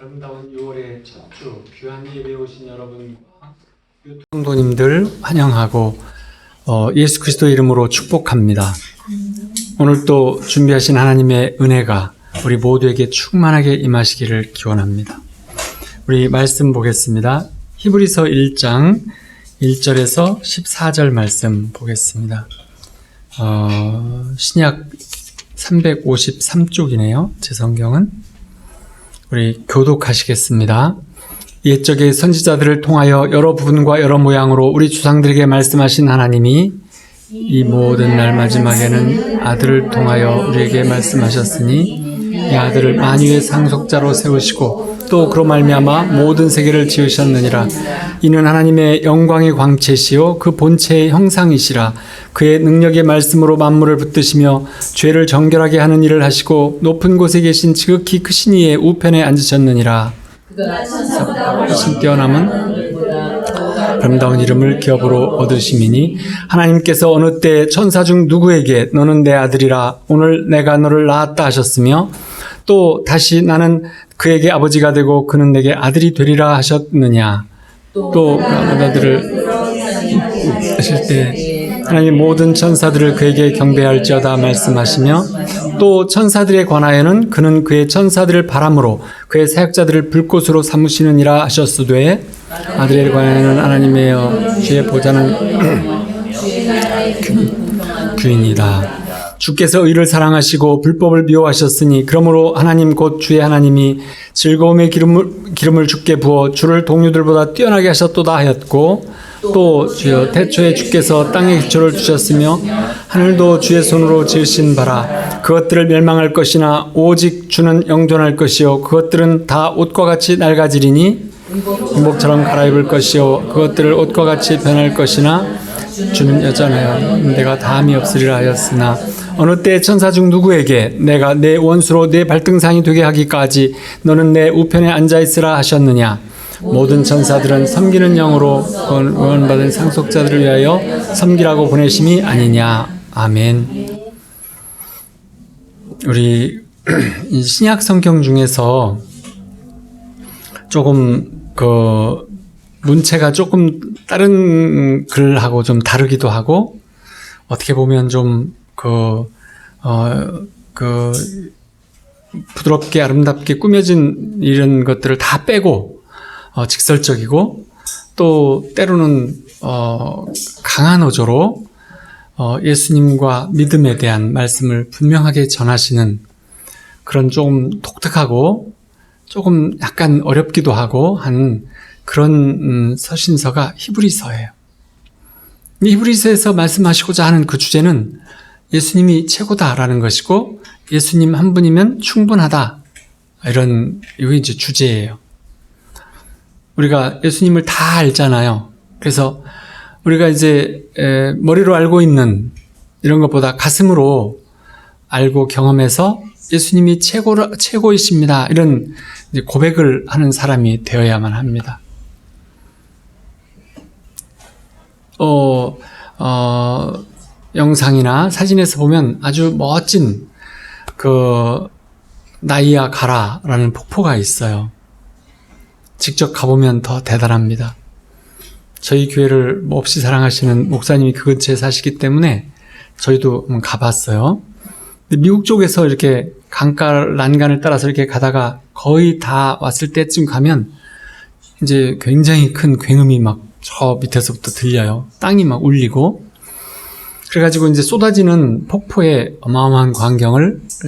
아름다운 6월의 첫 주 귀한 예배에 오신 여러분과 성도님들 환영하고 예수 그리스도의 이름으로 축복합니다. 오늘 또 준비하신 하나님의 은혜가 우리 모두에게 충만하게 임하시기를 기원합니다. 우리 말씀 보겠습니다. 히브리서 1장 1절에서 14절 말씀 보겠습니다. 신약 353쪽이네요. 제 성경은. 우리 교독하시겠습니다. 옛적의 선지자들을 통하여 여러 부분과 여러 모양으로 우리 조상들에게 말씀하신 하나님이 이 모든 날 마지막에는 아들을 통하여 우리에게 말씀하셨으니 이 아들을 만유의 상속자로 세우시고 또 그로 말미암아 모든 세계를 지으셨느니라. 이는 하나님의 영광의 광채시요 그 본체의 형상이시라. 그의 능력의 말씀으로 만물을 붙드시며 죄를 정결하게 하는 일을 하시고 높은 곳에 계신 지극히 크신 이의 우편에 앉으셨느니라. 훨씬 뛰어남은 아름다운 이름을 기업으로 얻으심이니 하나님께서 어느 때 천사 중 누구에게 너는 내 아들이라 오늘 내가 너를 낳았다 하셨으며 또 다시 나는 그에게 아버지가 되고 그는 내게 아들이 되리라 하셨느냐. 또 아들을 하실 때 하나님 모든 천사들을 그에게 경배할지어다 말씀하시며 또 천사들에 관하여는 그는 그의 천사들을 바람으로 그의 사역자들을 불꽃으로 삼으시느니라 하셨으되 아들에 관하여는 하나님의 주의 보좌는 규인이다. 주께서 의를 사랑하시고 불법을 미워하셨으니 그러므로 하나님 곧 주의 하나님이 즐거움의 기름을 주께 부어 주를 동료들보다 뛰어나게 하셨도다 하였고 또 주여 태초에 주께서 땅에 기초를 두셨으며 하늘도 주의 손으로 지으신 바라. 그것들을 멸망할 것이나 오직 주는 영존할 것이요 그것들은 다 옷과 같이 낡아지리니 인복처럼 갈아입을 것이요 그것들을 옷과 같이 변할 것이나 주는 여전하여 내가 다함이 없으리라 하였으나 어느 때 천사 중 누구에게 내가 내 원수로 내 발등상이 되게 하기까지 너는 내 우편에 앉아있으라 하셨느냐. 모든 천사들은 섬기는 영으로 구원받은 상속자들을 위하여 섬기라고 보내심이 아니냐. 아멘. 우리 신약 성경 중에서 조금 문체가 조금 다른 글하고 좀 다르기도 하고 어떻게 보면 좀 부드럽게 아름답게 꾸며진 이런 것들을 다 빼고 직설적이고 또 때로는 강한 어조로 예수님과 믿음에 대한 말씀을 분명하게 전하시는 그런 조금 독특하고 조금 약간 어렵기도 하고 한 그런 서신서가 히브리서예요. 히브리서에서 말씀하시고자 하는 그 주제는 예수님이 최고다라는 것이고 예수님 한 분이면 충분하다. 이게 이제 주제예요. 우리가 예수님을 다 알잖아요. 그래서 우리가 이제 머리로 알고 있는 이런 것보다 가슴으로 알고 경험해서 예수님이 최고이십니다. 이런 이제 고백을 하는 사람이 되어야만 합니다. 영상이나 사진에서 보면 아주 멋진 나이아 가라라는 폭포가 있어요. 직접 가보면 더 대단합니다. 저희 교회를 몹시 사랑하시는 목사님이 그 근처에 사시기 때문에 저희도 한번 가봤어요. 근데 미국 쪽에서 이렇게 강가 난간을 따라서 이렇게 가다가 거의 다 왔을 때쯤 가면 이제 굉장히 큰 굉음이 막 저 밑에서부터 들려요. 땅이 막 울리고. 그래가지고 이제 쏟아지는 폭포의 어마어마한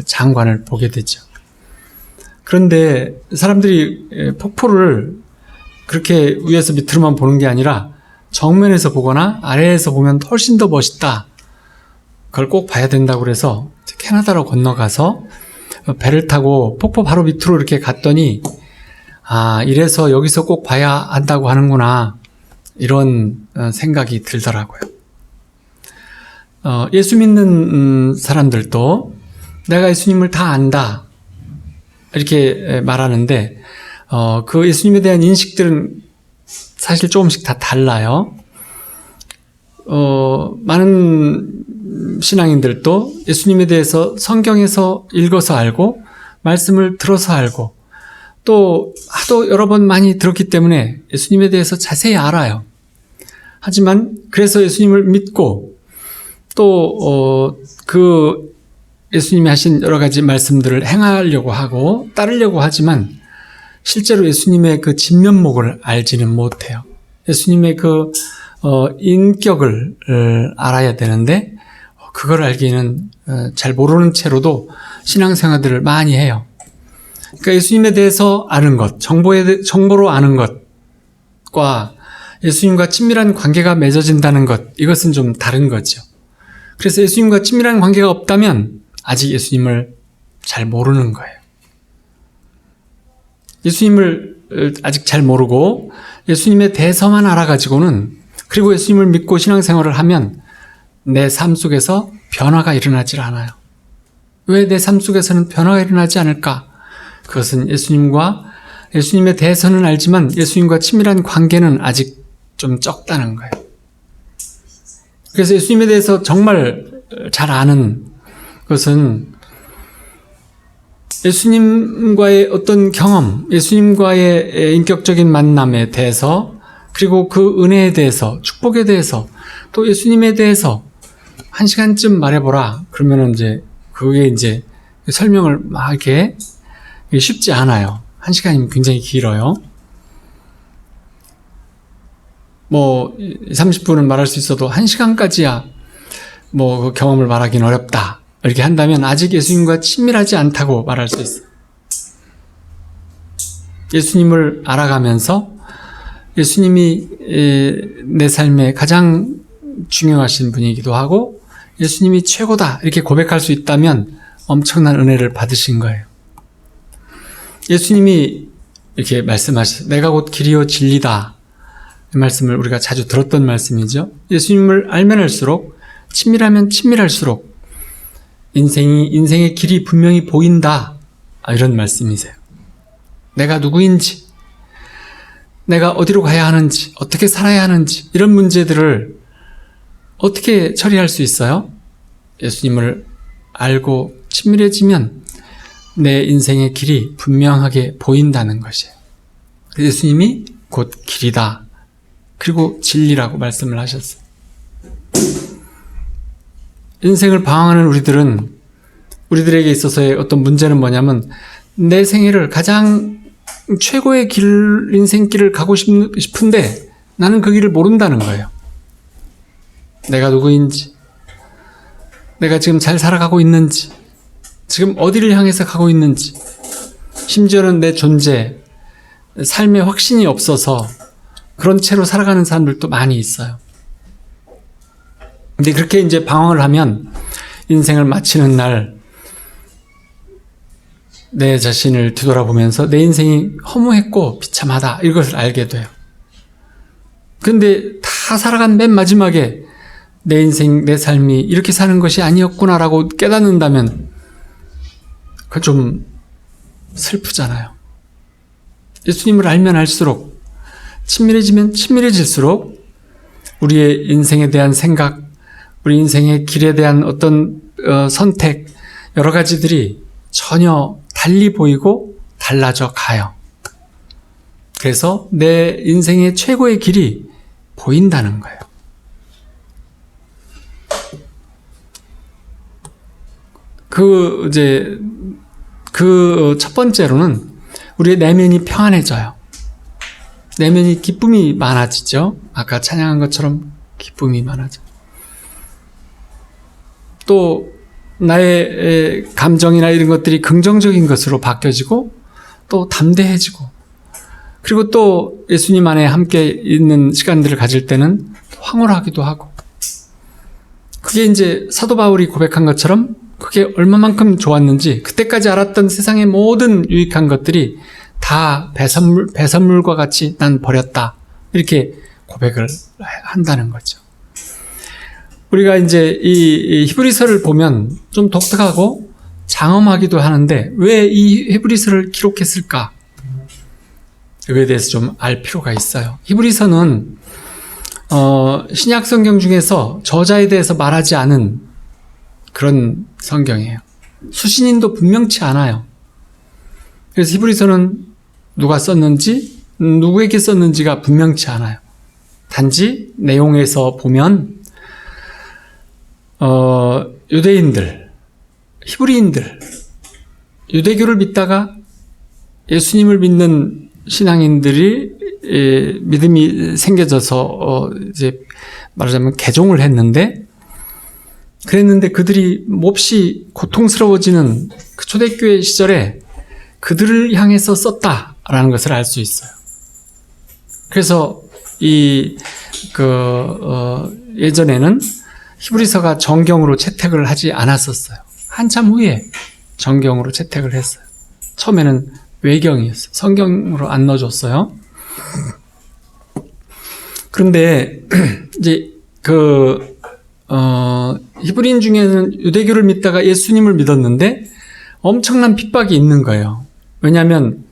장관을 보게 되죠. 그런데 사람들이 폭포를 그렇게 위에서 밑으로만 보는 게 아니라 정면에서 보거나 아래에서 보면 훨씬 더 멋있다. 그걸 꼭 봐야 된다고 그래서 캐나다로 건너가서 배를 타고 폭포 바로 밑으로 이렇게 갔더니 이래서 여기서 꼭 봐야 한다고 하는구나. 이런 생각이 들더라고요. 예수 믿는 사람들도 내가 예수님을 다 안다. 이렇게 말하는데 그 예수님에 대한 인식들은 사실 조금씩 다 달라요. 많은 신앙인들도 예수님에 대해서 성경에서 읽어서 알고 말씀을 들어서 알고 또 하도 여러 번 많이 들었기 때문에 예수님에 대해서 자세히 알아요. 하지만 그래서 예수님을 믿고 또 그 예수님이 하신 여러 가지 말씀들을 행하려고 하고 따르려고 하지만 실제로 예수님의 그 진면목을 알지는 못해요. 예수님의 그 인격을 알아야 되는데 그걸 알기에는 잘 모르는 채로도 신앙생활들을 많이 해요. 그러니까 예수님에 대해서 아는 것, 정보로 아는 것과 예수님과 친밀한 관계가 맺어진다는 것, 이것은 좀 다른 거죠. 그래서 예수님과 친밀한 관계가 없다면 아직 예수님을 잘 모르는 거예요. 예수님을 아직 잘 모르고 예수님에 대해서만 알아가지고는, 그리고 예수님을 믿고 신앙생활을 하면 내 삶 속에서 변화가 일어나질 않아요. 왜 내 삶 속에서는 변화가 일어나지 않을까? 그것은 예수님에 대해서는 알지만 예수님과 친밀한 관계는 아직 좀 적다는 거예요. 그래서 예수님에 대해서 정말 잘 아는 것은 예수님과의 어떤 경험, 예수님과의 인격적인 만남에 대해서, 그리고 그 은혜에 대해서, 축복에 대해서, 또 예수님에 대해서 한 시간쯤 말해보라. 그러면은 그게 설명을 막 이렇게 쉽지 않아요. 한 시간이면 굉장히 길어요. 30분은 말할 수 있어도 한 시간까지야 그 경험을 말하기는 어렵다. 이렇게 한다면 아직 예수님과 친밀하지 않다고 말할 수 있어요. 예수님을 알아가면서 예수님이 내 삶에 가장 중요하신 분이기도 하고 예수님이 최고다 이렇게 고백할 수 있다면 엄청난 은혜를 받으신 거예요. 예수님이 이렇게 말씀하셨어요. 내가 곧 길이요 진리다. 이 말씀을 우리가 자주 들었던 말씀이죠. 예수님을 알면 알수록, 친밀하면 친밀할수록 인생의 길이 분명히 보인다. 이런 말씀이세요. 내가 누구인지, 내가 어디로 가야 하는지, 어떻게 살아야 하는지, 이런 문제들을 어떻게 처리할 수 있어요? 예수님을 알고 친밀해지면 내 인생의 길이 분명하게 보인다는 것이에요. 예수님이 곧 길이다. 그리고 진리라고 말씀을 하셨어요. 인생을 방황하는 우리들에게 있어서의 어떤 문제는 뭐냐면 내 생애를 가장 최고의 인생길을 가고 싶은데 나는 그 길을 모른다는 거예요. 내가 누구인지, 내가 지금 잘 살아가고 있는지, 지금 어디를 향해서 가고 있는지, 심지어는 내 존재, 삶에 확신이 없어서 그런 채로 살아가는 사람들도 많이 있어요. 근데 그렇게 방황을 하면 인생을 마치는 날 내 자신을 뒤돌아보면서 내 인생이 허무했고 비참하다 이것을 알게 돼요. 근데 다 살아간 맨 마지막에 내 인생, 내 삶이 이렇게 사는 것이 아니었구나라고 깨닫는다면 그건 좀 슬프잖아요. 예수님을 알면 알수록, 친밀해지면 친밀해질수록 우리의 인생에 대한 생각, 우리 인생의 길에 대한 어떤 선택, 여러 가지들이 전혀 달리 보이고 달라져 가요. 그래서 내 인생의 최고의 길이 보인다는 거예요. 그 첫 번째로는 우리의 내면이 평안해져요. 내면이 기쁨이 많아지죠. 아까 찬양한 것처럼 기쁨이 많아져. 또 나의 감정이나 이런 것들이 긍정적인 것으로 바뀌어지고 또 담대해지고, 그리고 또 예수님 안에 함께 있는 시간들을 가질 때는 황홀하기도 하고, 그게 사도 바울이 고백한 것처럼 그게 얼마만큼 좋았는지, 그때까지 알았던 세상의 모든 유익한 것들이 다 배설물과 같이 난 버렸다. 이렇게 고백을 한다는 거죠. 우리가 이 히브리서를 보면 좀 독특하고 장엄하기도 하는데 왜 이 히브리서를 기록했을까? 이거에 대해서 좀 알 필요가 있어요. 히브리서는 신약 성경 중에서 저자에 대해서 말하지 않은 그런 성경이에요. 수신인도 분명치 않아요. 그래서 히브리서는 누가 썼는지, 누구에게 썼는지가 분명치 않아요. 단지 내용에서 보면 유대인들, 히브리인들, 유대교를 믿다가 예수님을 믿는 신앙인들이 믿음이 생겨져서 이제 말하자면 개종을 했는데, 그랬는데 그들이 몹시 고통스러워지는 그 초대교회 시절에 그들을 향해서 썼다라는 것을 알 수 있어요. 그래서 예전에는 히브리서가 정경으로 채택을 하지 않았었어요. 한참 후에 정경으로 채택을 했어요. 처음에는 외경이었어요. 성경으로 안 넣어줬어요. 그런데 이제 히브리인 중에는 유대교를 믿다가 예수님을 믿었는데 엄청난 핍박이 있는 거예요. 왜냐하면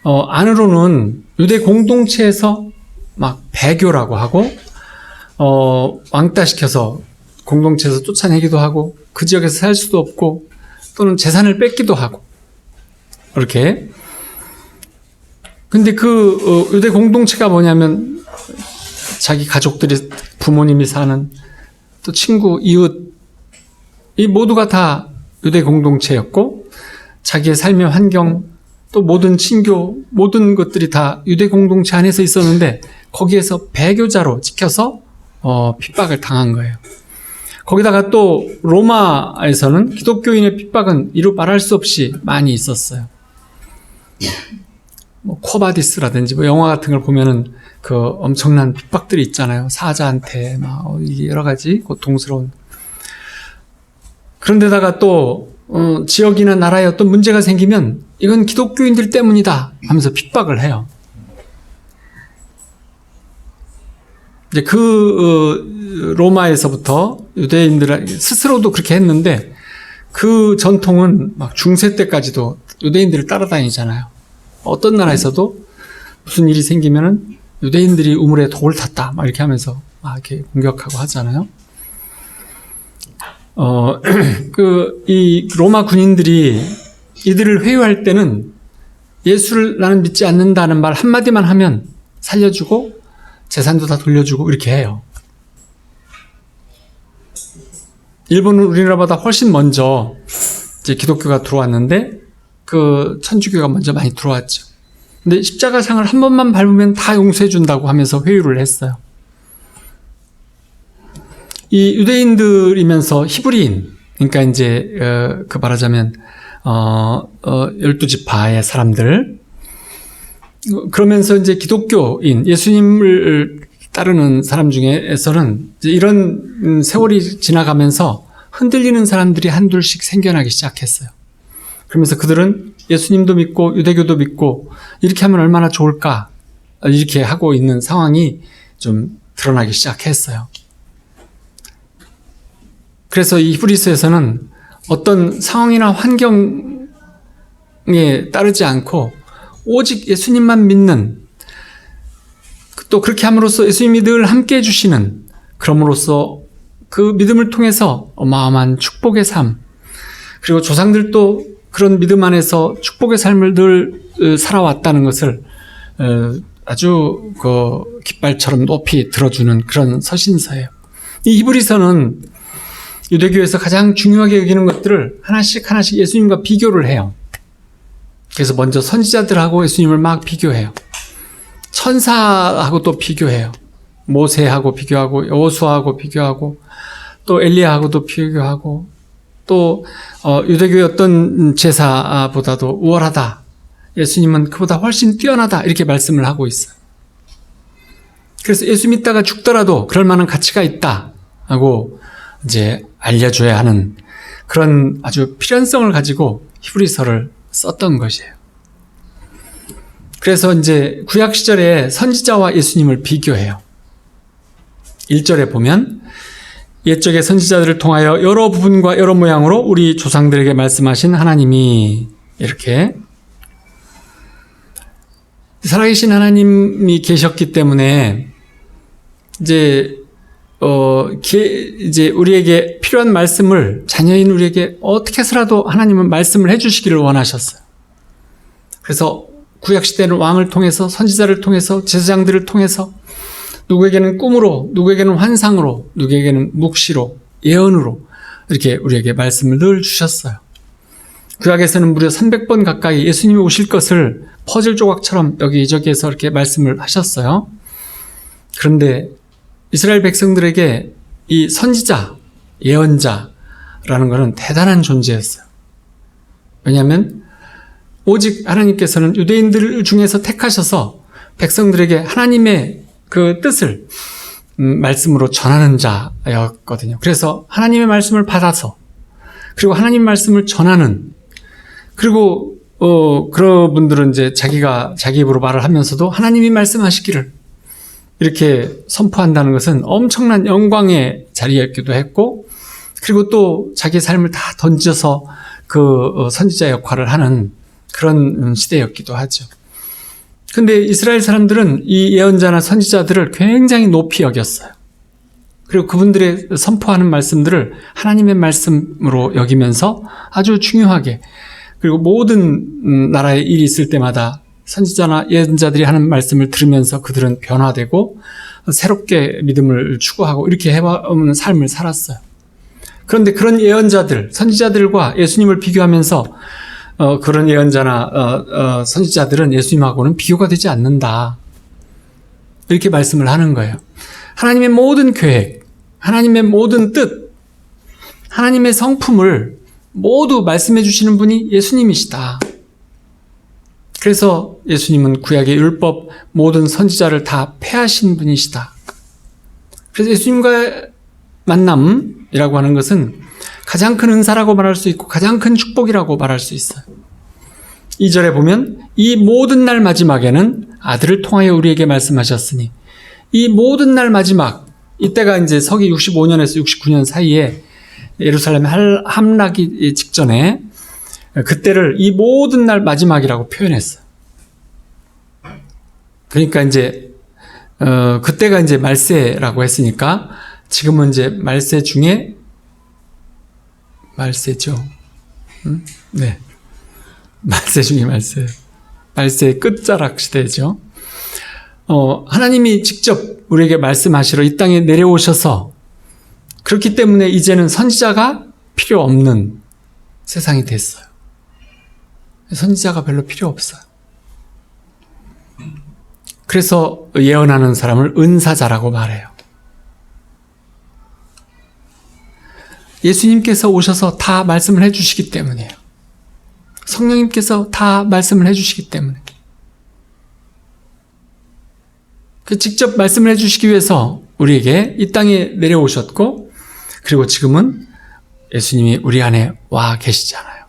안으로는 유대 공동체에서 막 배교라고 하고 왕따시켜서 공동체에서 쫓아내기도 하고 그 지역에서 살 수도 없고 또는 재산을 뺏기도 하고 이렇게. 근데 유대 공동체가 뭐냐면 자기 가족들이, 부모님이 사는, 또 친구, 이웃, 이 모두가 다 유대 공동체였고 자기의 삶의 환경, 또 모든 친교, 모든 것들이 다 유대 공동체 안에서 있었는데 거기에서 배교자로 찍혀서 핍박을 당한 거예요. 거기다가 또 로마에서는 기독교인의 핍박은 이루 말할 수 없이 많이 있었어요. 코바디스라든지 영화 같은 걸 보면은 그 엄청난 핍박들이 있잖아요. 사자한테 막 여러 가지 고통스러운. 그런데다가 또 지역이나 나라에 어떤 문제가 생기면 이건 기독교인들 때문이다 하면서 핍박을 해요. 이제 로마에서부터 유대인들 스스로도 그렇게 했는데 그 전통은 막 중세 때까지도 유대인들을 따라다니잖아요. 어떤 나라에서도 무슨 일이 생기면은 유대인들이 우물에 독을 탔다 막 이렇게 하면서 막 이렇게 공격하고 하잖아요. 이 로마 군인들이 이들을 회유할 때는 예수를 나는 믿지 않는다는 말 한마디만 하면 살려주고 재산도 다 돌려주고 이렇게 해요. 일본은 우리나라보다 훨씬 먼저 이제 기독교가 들어왔는데 그 천주교가 먼저 많이 들어왔죠. 근데 십자가상을 한 번만 밟으면 다 용서해 준다고 하면서 회유를 했어요. 이 유대인들이면서 히브리인, 그러니까 이제 말하자면 12지파의 사람들, 그러면서 이제 기독교인, 예수님을 따르는 사람 중에서는 이제 이런 세월이 지나가면서 흔들리는 사람들이 한둘씩 생겨나기 시작했어요. 그러면서 그들은 예수님도 믿고 유대교도 믿고 이렇게 하면 얼마나 좋을까, 이렇게 하고 있는 상황이 좀 드러나기 시작했어요. 그래서 이 히브리서에서는 어떤 상황이나 환경에 따르지 않고 오직 예수님만 믿는, 또 그렇게 함으로써 예수님이 늘 함께 해주시는, 그럼으로써 그 믿음을 통해서 어마어마한 축복의 삶, 그리고 조상들도 그런 믿음 안에서 축복의 삶을 늘 살아왔다는 것을 아주 깃발처럼 높이 들어주는 그런 서신서예요. 이 히브리서는 유대교에서 가장 중요하게 여기는 것들을 하나씩 예수님과 비교를 해요. 그래서 먼저 선지자들하고 예수님을 막 비교해요. 천사하고 또 비교해요. 모세하고 비교하고 여호수아하고 비교하고 또 엘리야하고도 비교하고 또 유대교의 어떤 제사보다도 우월하다, 예수님은 그보다 훨씬 뛰어나다, 이렇게 말씀을 하고 있어요. 그래서 예수 믿다가 죽더라도 그럴 만한 가치가 있다 하고 이제 알려줘야 하는 그런 아주 필연성을 가지고 히브리서를 썼던 것이에요. 그래서 이제 구약 시절에 선지자와 예수님을 비교해요. 1절에 보면 옛적의 선지자들을 통하여 여러 부분과 여러 모양으로 우리 조상들에게 말씀하신 하나님이, 이렇게 살아계신 하나님이 계셨기 때문에 이제 우리에게 필요한 말씀을, 자녀인 우리에게 어떻게 해서라도 하나님은 말씀을 해주시기를 원하셨어요. 그래서 구약시대는 왕을 통해서, 선지자를 통해서, 제사장들을 통해서, 누구에게는 꿈으로, 누구에게는 환상으로, 누구에게는 묵시로, 예언으로 이렇게 우리에게 말씀을 늘 주셨어요. 구약에서는 무려 300번 가까이 예수님이 오실 것을 퍼즐 조각처럼 여기저기에서 이렇게 말씀을 하셨어요. 그런데 이스라엘 백성들에게 이 선지자, 예언자라는 것은 대단한 존재였어요. 왜냐하면 오직 하나님께서는 유대인들 중에서 택하셔서 백성들에게 하나님의 그 뜻을 말씀으로 전하는 자였거든요. 그래서 하나님의 말씀을 받아서, 그리고 하나님 말씀을 전하는, 그리고 그런 분들은 이제 자기가 자기 입으로 말을 하면서도 하나님이 말씀하시기를 이렇게 선포한다는 것은 엄청난 영광의 자리였기도 했고, 그리고 또 자기 삶을 다 던져서 그 선지자 역할을 하는 그런 시대였기도 하죠. 근데 이스라엘 사람들은 이 예언자나 선지자들을 굉장히 높이 여겼어요. 그리고 그분들의 선포하는 말씀들을 하나님의 말씀으로 여기면서 아주 중요하게, 그리고 모든 나라의 일이 있을 때마다 선지자나 예언자들이 하는 말씀을 들으면서 그들은 변화되고 새롭게 믿음을 추구하고 이렇게 해오는 삶을 살았어요. 그런데 그런 예언자들, 선지자들과 예수님을 비교하면서 그런 예언자나 선지자들은 예수님하고는 비교가 되지 않는다, 이렇게 말씀을 하는 거예요. 하나님의 모든 계획, 하나님의 모든 뜻, 하나님의 성품을 모두 말씀해 주시는 분이 예수님이시다. 그래서 예수님은 구약의 율법 모든 선지자를 다 폐하신 분이시다. 그래서 예수님과의 만남이라고 하는 것은 가장 큰 은사라고 말할 수 있고 가장 큰 축복이라고 말할 수 있어요. 2절에 보면 이 모든 날 마지막에는 아들을 통하여 우리에게 말씀하셨으니, 이 모든 날 마지막, 이때가 이제 서기 65년에서 69년 사이에 예루살렘 함락이 직전에 그때를 이 모든 날 마지막이라고 표현했어요. 그러니까 이제 그때가 이제 말세라고 했으니까 지금은 이제 말세 중에 말세죠. 네. 말세 중에 말세. 말세의 끝자락 시대죠. 하나님이 직접 우리에게 말씀하시러 이 땅에 내려오셔서, 그렇기 때문에 이제는 선지자가 필요 없는 세상이 됐어요. 선지자가 별로 필요 없어요. 그래서 예언하는 사람을 은사자라고 말해요. 예수님께서 오셔서 다 말씀을 해주시기 때문이에요. 성령님께서 다 말씀을 해주시기 때문에. 직접 말씀을 해주시기 위해서 우리에게 이 땅에 내려오셨고, 그리고 지금은 예수님이 우리 안에 와 계시잖아요.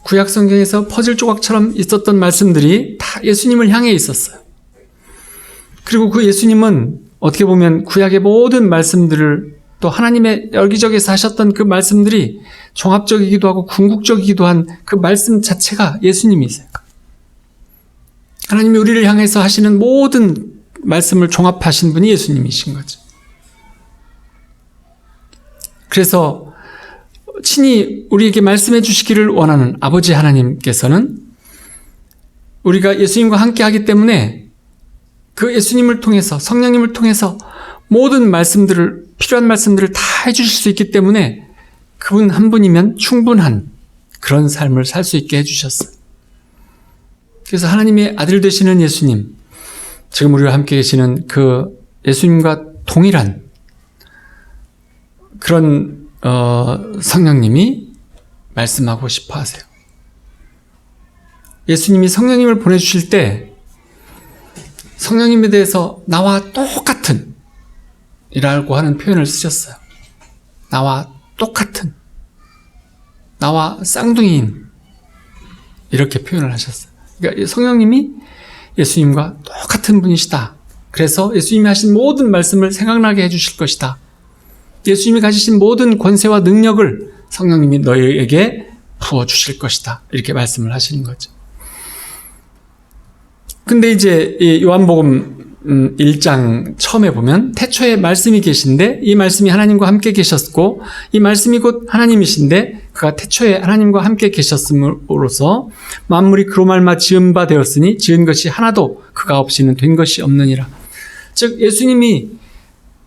구약 성경에서 퍼즐 조각처럼 있었던 말씀들이 다 예수님을 향해 있었어요. 그리고 그 예수님은 어떻게 보면 구약의 모든 말씀들을, 또 하나님의 여기저기서 하셨던 그 말씀들이 종합적이기도 하고 궁극적이기도 한 그 말씀 자체가 예수님이세요. 하나님이 우리를 향해서 하시는 모든 말씀을 종합하신 분이 예수님이신 거죠. 그래서 친히 우리에게 말씀해 주시기를 원하는 아버지 하나님께서는 우리가 예수님과 함께 하기 때문에 그 예수님을 통해서, 성령님을 통해서 모든 말씀들을, 필요한 말씀들을 다 해주실 수 있기 때문에 그분 한 분이면 충분한 그런 삶을 살 수 있게 해주셨어요. 그래서 하나님의 아들 되시는 예수님, 지금 우리와 함께 계시는 그 예수님과 동일한 그런 성령님이 말씀하고 싶어 하세요. 예수님이 성령님을 보내주실 때 성령님에 대해서 나와 똑같은 이라고 하는 표현을 쓰셨어요. 나와 똑같은, 나와 쌍둥이인, 이렇게 표현을 하셨어요. 그러니까 성령님이 예수님과 똑같은 분이시다. 그래서 예수님이 하신 모든 말씀을 생각나게 해주실 것이다. 예수님이 가지신 모든 권세와 능력을 성령님이 너희에게 부어주실 것이다. 이렇게 말씀을 하시는 거죠. 근데 이제 요한복음 1장 처음에 보면 태초에 말씀이 계신데 이 말씀이 하나님과 함께 계셨고 이 말씀이 곧 하나님이신데 그 그가 태초에 하나님과 함께 계셨음으로써 만물이 그로 말미암아 지은 바 되었으니 지은 것이 하나도 그가 없이는 된 것이 없느니라. 즉 예수님이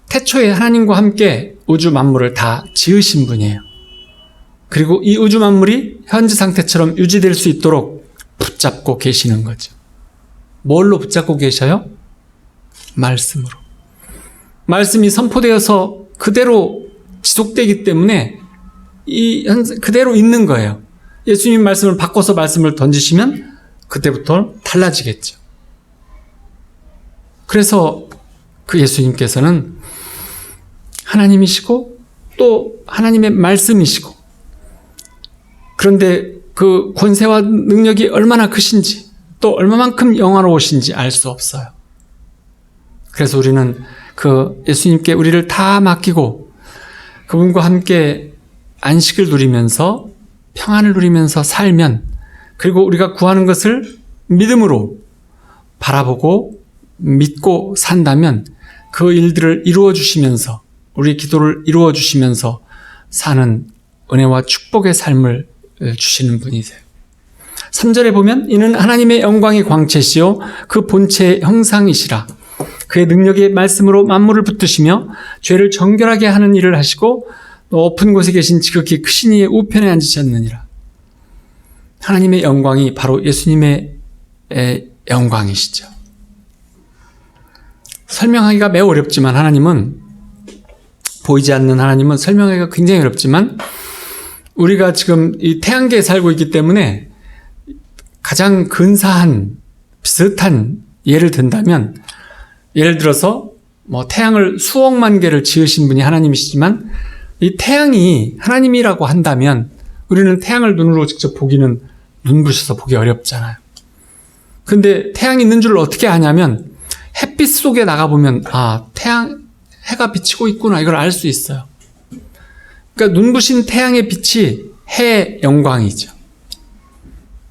태초에 하나님과 함께 우주 만물을 다 지으신 분이에요. 그리고 이 우주 만물이 현재 상태처럼 유지될 수 있도록 붙잡고 계시는 거죠. 뭘로 붙잡고 계셔요? 말씀으로. 말씀이 선포되어서 그대로 지속되기 때문에 그대로 있는 거예요. 예수님 말씀을 바꿔서 말씀을 던지시면 그때부터 달라지겠죠. 그래서 그 예수님께서는 하나님이시고 또 하나님의 말씀이시고, 그런데 그 권세와 능력이 얼마나 크신지 또 얼마만큼 영화로우신지 알 수 없어요. 그래서 우리는 그 예수님께 우리를 다 맡기고 그분과 함께 안식을 누리면서 평안을 누리면서 살면, 그리고 우리가 구하는 것을 믿음으로 바라보고 믿고 산다면 그 일들을 이루어 주시면서 우리 기도를 이루어 주시면서 사는 은혜와 축복의 삶을 주시는 분이세요. 3절에 보면 이는 하나님의 영광의 광채시요 그 본체의 형상이시라. 그의 능력의 말씀으로 만물을 붙드시며 죄를 정결하게 하는 일을 하시고 높은 곳에 계신 지극히 크신 이의 우편에 앉으셨느니라. 하나님의 영광이 바로 예수님의 영광이시죠. 설명하기가 매우 어렵지만 보이지 않는 하나님은 설명하기가 굉장히 어렵지만, 우리가 지금 이 태양계에 살고 있기 때문에 가장 근사한 비슷한 예를 든다면, 예를 들어서 태양을 수억만 개를 지으신 분이 하나님이시지만 이 태양이 하나님이라고 한다면 우리는 태양을 눈으로 직접 보기는 눈부셔서 보기 어렵잖아요. 근데 태양이 있는 줄 어떻게 아냐면 햇빛 속에 나가보면 해가 비치고 있구나, 이걸 알 수 있어요. 그러니까 눈부신 태양의 빛이 해의 영광이죠.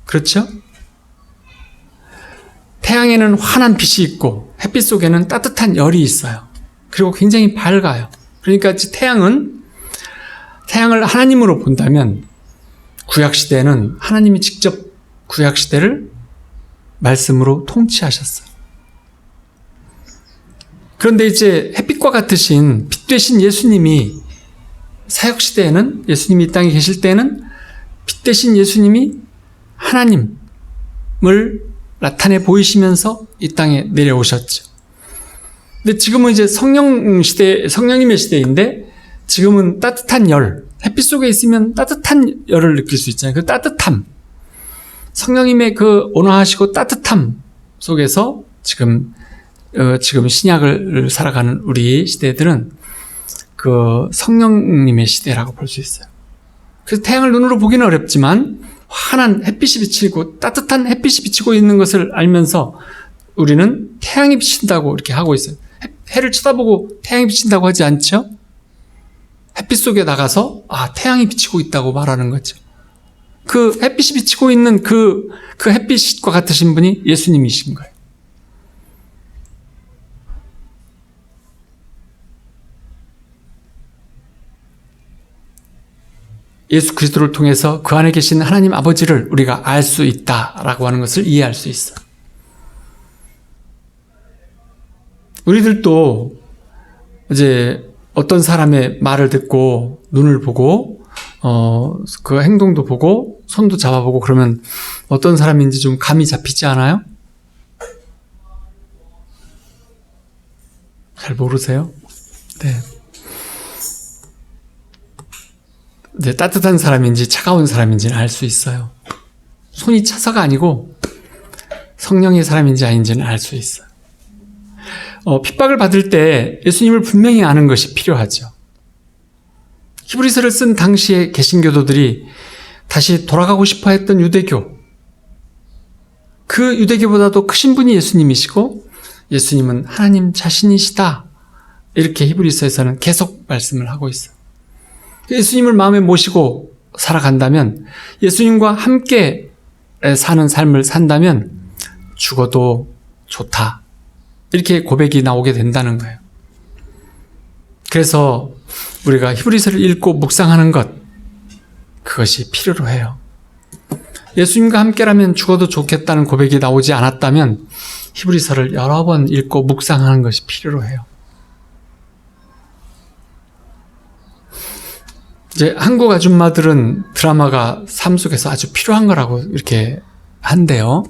그렇죠? 태양에는 환한 빛이 있고 햇빛 속에는 따뜻한 열이 있어요. 그리고 굉장히 밝아요. 그러니까 태양을 하나님으로 본다면 구약시대에는 하나님이 직접 구약시대를 말씀으로 통치하셨어요. 그런데 이제 햇빛과 같으신 빛 되신 예수님이 사역시대에는, 예수님이 이 땅에 계실 때는 빛 되신 예수님이 하나님을 나타내 보이시면서 이 땅에 내려오셨죠. 근데 지금은 이제 성령님의 시대인데 지금은 따뜻한 열, 햇빛 속에 있으면 따뜻한 열을 느낄 수 있잖아요. 그 따뜻함, 성령님의 그 온화하시고 따뜻함 속에서 지금 신약을 살아가는 우리 시대들은 그 성령님의 시대라고 볼 수 있어요. 그래서 태양을 눈으로 보기는 어렵지만 환한 햇빛이 비치고 따뜻한 햇빛이 비치고 있는 것을 알면서 우리는 태양이 비친다고 이렇게 하고 있어요. 해를 쳐다보고 태양이 비친다고 하지 않죠? 햇빛 속에 나가서 태양이 비치고 있다고 말하는 거죠. 그 햇빛이 비치고 있는 그 햇빛과 같으신 분이 예수님이신 거예요. 예수 그리스도를 통해서 그 안에 계신 하나님 아버지를 우리가 알 수 있다라고 하는 것을 이해할 수 있어요. 우리들도 이제 어떤 사람의 말을 듣고 눈을 보고 그 행동도 보고 손도 잡아보고 그러면 어떤 사람인지 좀 감이 잡히지 않아요? 잘 모르세요? 네. 따뜻한 사람인지 차가운 사람인지는 알 수 있어요. 손이 차서가 아니고 성령의 사람인지 아닌지는 알 수 있어요. 핍박을 받을 때 예수님을 분명히 아는 것이 필요하죠. 히브리서를 쓴 당시에 개신교도들이 다시 돌아가고 싶어 했던 유대교, 그 유대교보다도 크신 분이 예수님이시고 예수님은 하나님 자신이시다, 이렇게 히브리서에서는 계속 말씀을 하고 있어요. 예수님을 마음에 모시고 살아간다면, 예수님과 함께 사는 삶을 산다면 죽어도 좋다, 이렇게 고백이 나오게 된다는 거예요. 그래서 우리가 히브리서를 읽고 묵상하는 것, 그것이 필요로 해요. 예수님과 함께라면 죽어도 좋겠다는 고백이 나오지 않았다면 히브리서를 여러 번 읽고 묵상하는 것이 필요로 해요. 이제 한국 아줌마들은 드라마가 삶 속에서 아주 필요한 거라고 이렇게 한대요.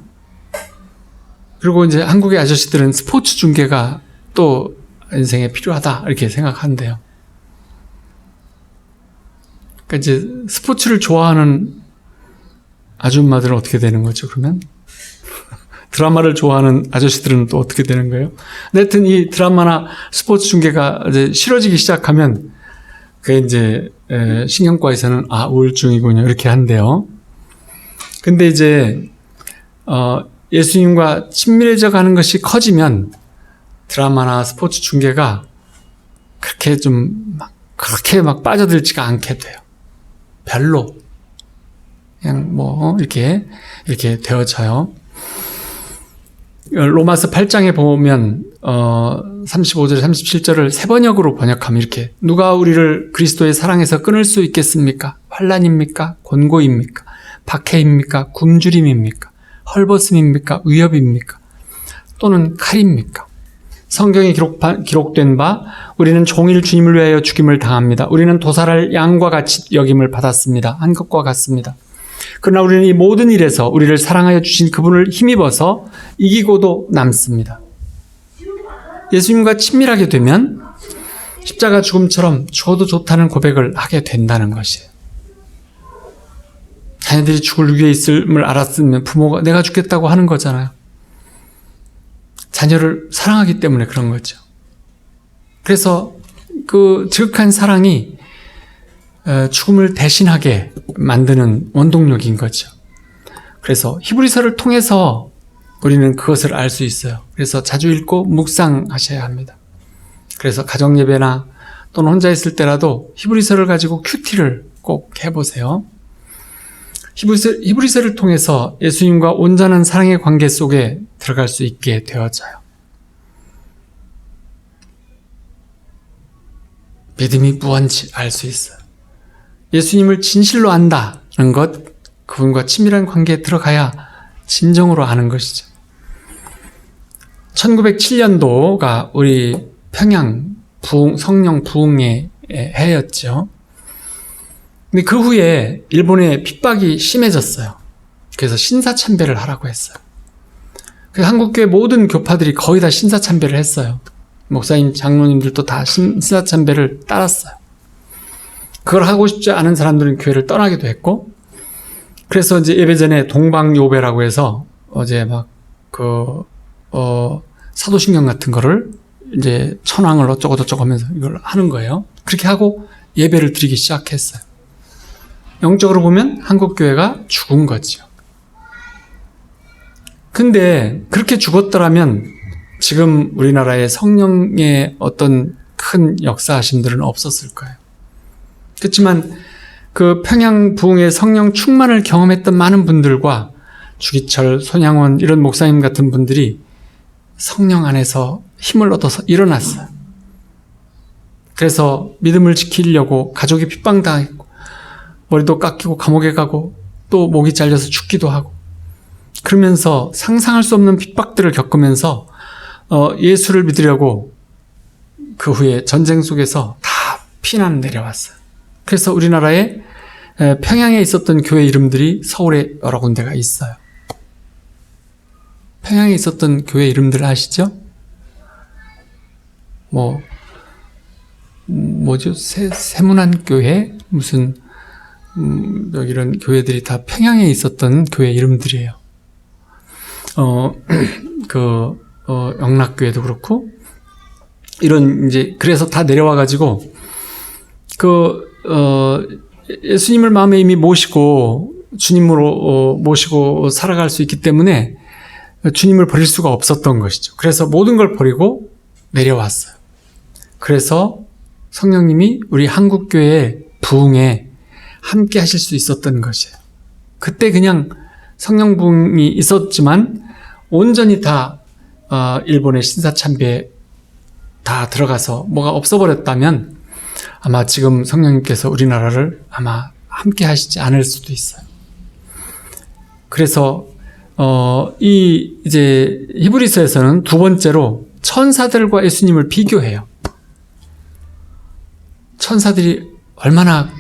그리고 이제 한국의 아저씨들은 스포츠 중계가 또 인생에 필요하다 이렇게 생각한대요. 그러니까 이제 스포츠를 좋아하는 아줌마들은 어떻게 되는 거죠, 그러면? 드라마를 좋아하는 아저씨들은 또 어떻게 되는 거예요? 하여튼 이 드라마나 스포츠 중계가 이제 싫어지기 시작하면 그게 이제 신경과에서는 우울증이군요 이렇게 한대요. 근데 이제 예수님과 친밀해져 가는 것이 커지면 드라마나 스포츠 중계가 그렇게 막 빠져들지가 않게 돼요. 별로 그냥 이렇게 되어져요. 로마서 8장에 보면 35절 37절을 세 번역으로 번역하면 이렇게 누가 우리를 그리스도의 사랑에서 끊을 수 있겠습니까? 환난입니까? 곤고입니까? 박해입니까? 굶주림입니까? 헐벗음입니까? 위협입니까? 또는 칼입니까? 성경에 기록된 바 우리는 종일 주님을 위하여 죽임을 당합니다. 우리는 도살할 양과 같이 여김을 받았습니다. 한 것과 같습니다. 그러나 우리는 이 모든 일에서 우리를 사랑하여 주신 그분을 힘입어서 이기고도 남습니다. 예수님과 친밀하게 되면 십자가 죽음처럼 죽어도 좋다는 고백을 하게 된다는 것이에요. 자녀들이 죽을 위기에 있음을 알았으면 부모가 내가 죽겠다고 하는 거잖아요. 자녀를 사랑하기 때문에 그런 거죠. 그래서 그 지극한 사랑이 죽음을 대신하게 만드는 원동력인 거죠. 그래서 히브리서를 통해서 우리는 그것을 알 수 있어요. 그래서 자주 읽고 묵상하셔야 합니다. 그래서 가정예배나 또는 혼자 있을 때라도 히브리서를 가지고 큐티를 꼭 해보세요. 히브리서를 통해서 예수님과 온전한 사랑의 관계 속에 들어갈 수 있게 되어져요. 믿음이 무언지 알 수 있어요. 예수님을 진실로 안다는 것, 그분과 친밀한 관계에 들어가야 진정으로 아는 것이죠. 1907년도가 우리 평양 성령 부흥의 해였죠. 근데 그 후에 일본의 핍박이 심해졌어요. 그래서 신사참배를 하라고 했어요. 그래서 한국교회 모든 교파들이 거의 다 신사참배를 했어요. 목사님, 장로님들도 다 신사참배를 따랐어요. 그걸 하고 싶지 않은 사람들은 교회를 떠나기도 했고, 그래서 이제 예배 전에 동방요배라고 해서 어제 사도신경 같은 거를 이제 천왕을 어쩌고저쩌고 하면서 이걸 하는 거예요. 그렇게 하고 예배를 드리기 시작했어요. 영적으로 보면 한국교회가 죽은 거죠. 근데 그렇게 죽었더라면 지금 우리나라에 성령의 어떤 큰 역사하심들은 없었을 거예요. 그렇지만 그 평양 부흥의 성령 충만을 경험했던 많은 분들과 주기철, 손양원 이런 목사님 같은 분들이 성령 안에서 힘을 얻어서 일어났어요. 그래서 믿음을 지키려고 가족이 핍박당했고 머리도 깎이고 감옥에 가고 또 목이 잘려서 죽기도 하고 그러면서 상상할 수 없는 핍박들을 겪으면서 예수를 믿으려고 그 후에 전쟁 속에서 다 피난 내려왔어요. 그래서 우리나라에 평양에 있었던 교회 이름들이 서울에 여러 군데가 있어요. 평양에 있었던 교회 이름들 아시죠? 뭐죠? 세문안교회? 무슨, 이런 교회들이 다 평양에 있었던 교회 이름들이에요. 영락교회도 그렇고, 그래서 다 내려와가지고, 예수님을 마음에 이미 모시고, 주님으로 모시고 살아갈 수 있기 때문에, 주님을 버릴 수가 없었던 것이죠. 그래서 모든 걸 버리고 내려왔어요. 그래서 성령님이 우리 한국교회 부흥에 함께 하실 수 있었던 것이에요. 그때 그냥 성령 부흥이 있었지만 온전히 다 일본의 신사참배에 다 들어가서 뭐가 없어버렸다면 아마 지금 성령님께서 우리나라를 아마 함께 하시지 않을 수도 있어요. 그래서 이제 히브리서에서는 두 번째로 천사들과 예수님을 비교해요. 천사들이 얼마나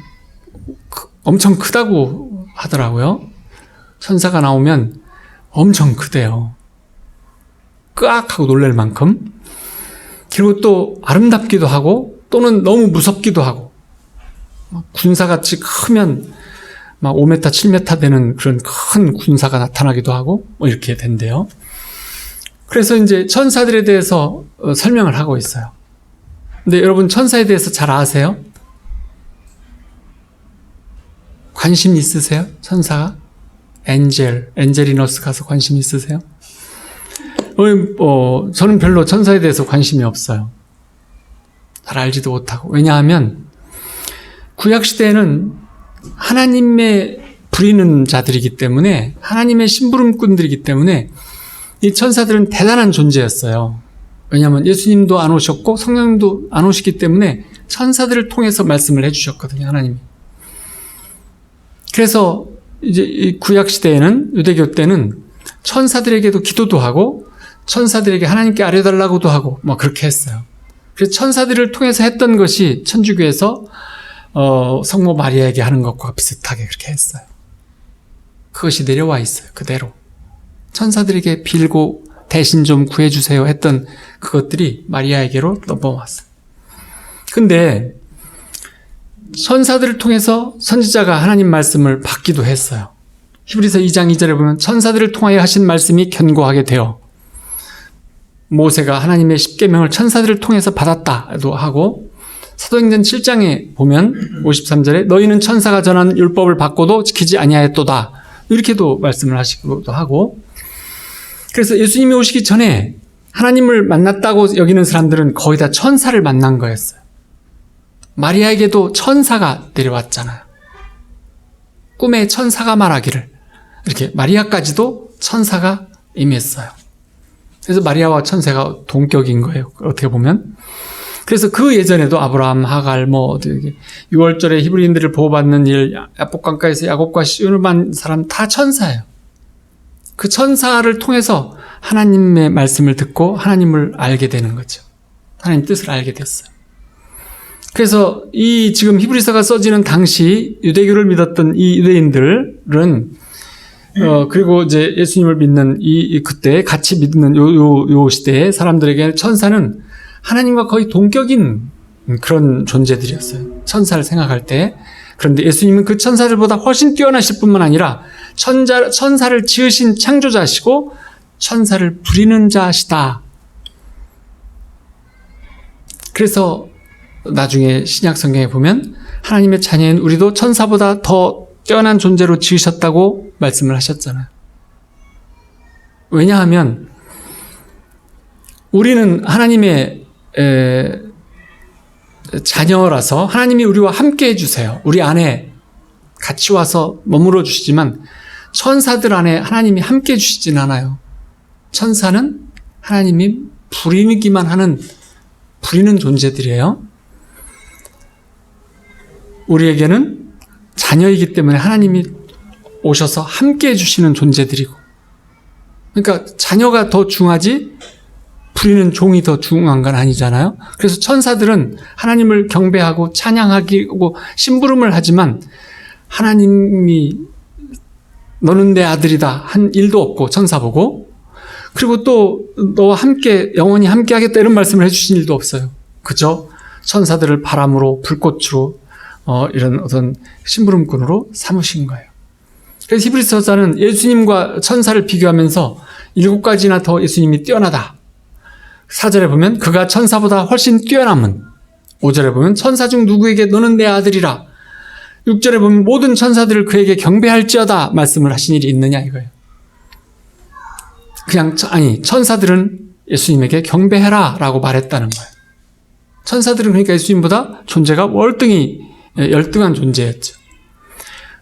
엄청 크다고 하더라고요. 천사가 나오면 엄청 크대요. 끄악하고 놀랄 만큼. 그리고 또 아름답기도 하고 또는 너무 무섭기도 하고, 군사같이 크면 막 5m, 7m 되는 그런 큰 군사가 나타나기도 하고 뭐 이렇게 된대요. 그래서 이제 천사들에 대해서 설명을 하고 있어요. 근데 여러분 천사에 대해서 잘 아세요? 관심 있으세요? 천사가? 엔젤리너스 가서 관심 있으세요? 저는 별로 천사에 대해서 관심이 없어요. 잘 알지도 못하고. 왜냐하면 구약시대에는 하나님의 부리는 자들이기 때문에, 하나님의 심부름꾼들이기 때문에 이 천사들은 대단한 존재였어요. 왜냐하면 예수님도 안 오셨고 성령님도 안 오시기 때문에 천사들을 통해서 말씀을 해주셨거든요, 하나님이. 그래서 이제 이 구약시대에는, 유대교 때는 천사들에게도 기도도 하고 천사들에게 하나님께 아뢰달라고도 하고 뭐 그렇게 했어요. 그래서 천사들을 통해서 했던 것이 천주교에서 성모 마리아에게 하는 것과 비슷하게 그렇게 했어요. 그것이 내려와 있어요. 그대로. 천사들에게 빌고 대신 좀 구해주세요 했던 그것들이 마리아에게로 넘어왔어요. 근데 천사들을 통해서 선지자가 하나님 말씀을 받기도 했어요. 히브리서 2장 2절에 보면 천사들을 통하여 하신 말씀이 견고하게 되어, 모세가 하나님의 십계명을 천사들을 통해서 받았다도 하고, 사도행전 7장에 보면 53절에 너희는 천사가 전한 율법을 받고도 지키지 아니하였도다, 이렇게도 말씀을 하시기도 하고. 그래서 예수님이 오시기 전에 하나님을 만났다고 여기는 사람들은 거의 다 천사를 만난 거였어요. 마리아에게도 천사가 내려왔잖아요. 꿈에 천사가 말하기를, 이렇게 마리아까지도 천사가 임했어요. 그래서 마리아와 천사가 동격인 거예요, 어떻게 보면. 그래서 그 예전에도 아브라함, 하갈, 6월절에 히브리인들을 보호받는 일, 야복강가에서 야곱과 씨름한 사람 다 천사예요. 그 천사를 통해서 하나님의 말씀을 듣고 하나님을 알게 되는 거죠. 하나님 뜻을 알게 됐어요. 그래서 이 지금 히브리서가 써지는 당시 유대교를 믿었던 이 유대인들은 그리고 이제 예수님을 믿는 그때 같이 믿는 요 시대의 사람들에게 천사는 하나님과 거의 동격인 그런 존재들이었어요. 천사를 생각할 때. 그런데 예수님은 그 천사들보다 훨씬 뛰어나실 뿐만 아니라 천사를 지으신 창조자시고 천사를 부리는 자시다. 그래서 나중에 신약 성경에 보면 하나님의 자녀인 우리도 천사보다 더 뛰어난 존재로 지으셨다고 말씀을 하셨잖아요. 왜냐하면 우리는 하나님의 자녀라서 하나님이 우리와 함께 해주세요. 우리 안에 같이 와서 머물러 주시지만 천사들 안에 하나님이 함께 해주시진 않아요. 천사는 하나님이 부리기만 하는, 부리는 존재들이에요. 우리에게는 자녀이기 때문에 하나님이 오셔서 함께 해주시는 존재들이고, 그러니까 자녀가 더 중하지 부리는 종이 더 중요한 건 아니잖아요. 그래서 천사들은 하나님을 경배하고 찬양하고 심부름을 하지만 하나님이 너는 내 아들이다 한 일도 없고, 천사 보고, 그리고 또 너와 함께 영원히 함께 하겠다 이런 말씀을 해주신 일도 없어요. 그죠? 천사들을 바람으로 불꽃으로 이런 어떤 심부름꾼으로 삼으신 거예요. 그래서 히브리서자는 예수님과 천사를 비교하면서 7가지나 더 예수님이 뛰어나다. 4절에 보면 그가 천사보다 훨씬 뛰어남은, 5절에 보면 천사 중 누구에게 너는 내 아들이라, 6절에 보면 모든 천사들을 그에게 경배할지어다 말씀을 하신 일이 있느냐 이거예요. 천사들은 예수님에게 경배해라 라고 말했다는 거예요. 천사들은 그러니까 예수님보다 존재가 월등히 열등한 존재였죠.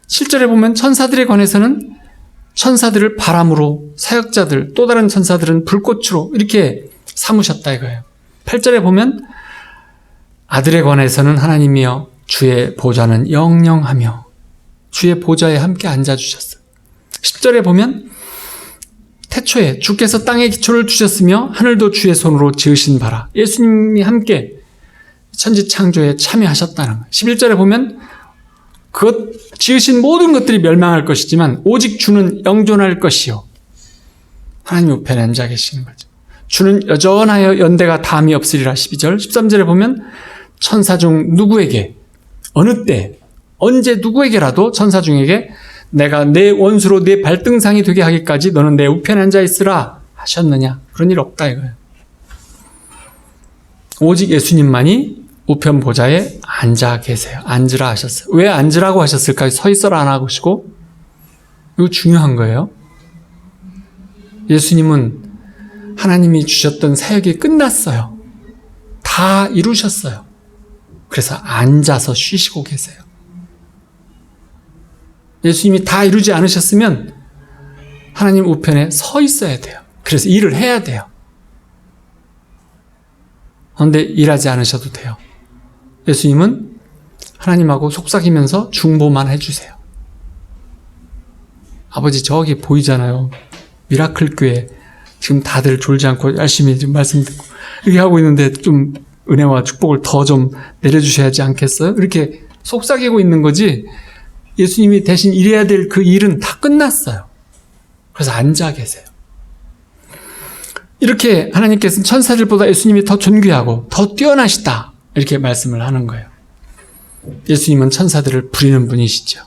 7절에 보면 천사들에 관해서는 천사들을 바람으로, 사역자들, 또 다른 천사들은 불꽃으로 이렇게 삼으셨다 이거예요. 8절에 보면 아들에 관해서는 하나님이여 주의 보좌는 영영하며, 주의 보좌에 함께 앉아주셨어요. 10절에 보면 태초에 주께서 땅에 기초를 두셨으며 하늘도 주의 손으로 지으신 바라. 예수님이 함께 천지 창조에 참여하셨다는 거예요. 11절에 보면 그것 지으신 모든 것들이 멸망할 것이지만 오직 주는 영존할 것이요. 하나님 우편에 앉아 계시는 거죠. 주는 여전하여 연대가 담이 없으리라. 12절. 13절에 보면 천사 중 누구에게 어느 때 언제 누구에게라도 천사 중에게 내가 내 원수로 내 발등상이 되게 하기까지 너는 내 우편에 앉아 있으라 하셨느냐. 그런 일 없다 이거예요. 오직 예수님만이 우편 보좌에 앉아 계세요. 앉으라 하셨어요. 왜 앉으라고 하셨을까요? 서 있어라 안 하시고. 이거 중요한 거예요. 예수님은 하나님이 주셨던 사역이 끝났어요. 다 이루셨어요. 그래서 앉아서 쉬시고 계세요. 예수님이 다 이루지 않으셨으면 하나님 우편에 서 있어야 돼요. 그래서 일을 해야 돼요. 그런데 일하지 않으셔도 돼요. 예수님은 하나님하고 속삭이면서 중보만 해주세요. 아버지 저기 보이잖아요. 미라클 교회 지금 다들 졸지 않고 열심히 지금 말씀 듣고 이렇게 하고 있는데 좀 은혜와 축복을 더 좀 내려주셔야지 않겠어요? 이렇게 속삭이고 있는 거지 예수님이 대신 일해야 될 그 일은 다 끝났어요. 그래서 앉아 계세요. 이렇게 하나님께서는 천사들보다 예수님이 더 존귀하고 더 뛰어나시다 이렇게 말씀을 하는 거예요. 예수님은 천사들을 부리는 분이시죠.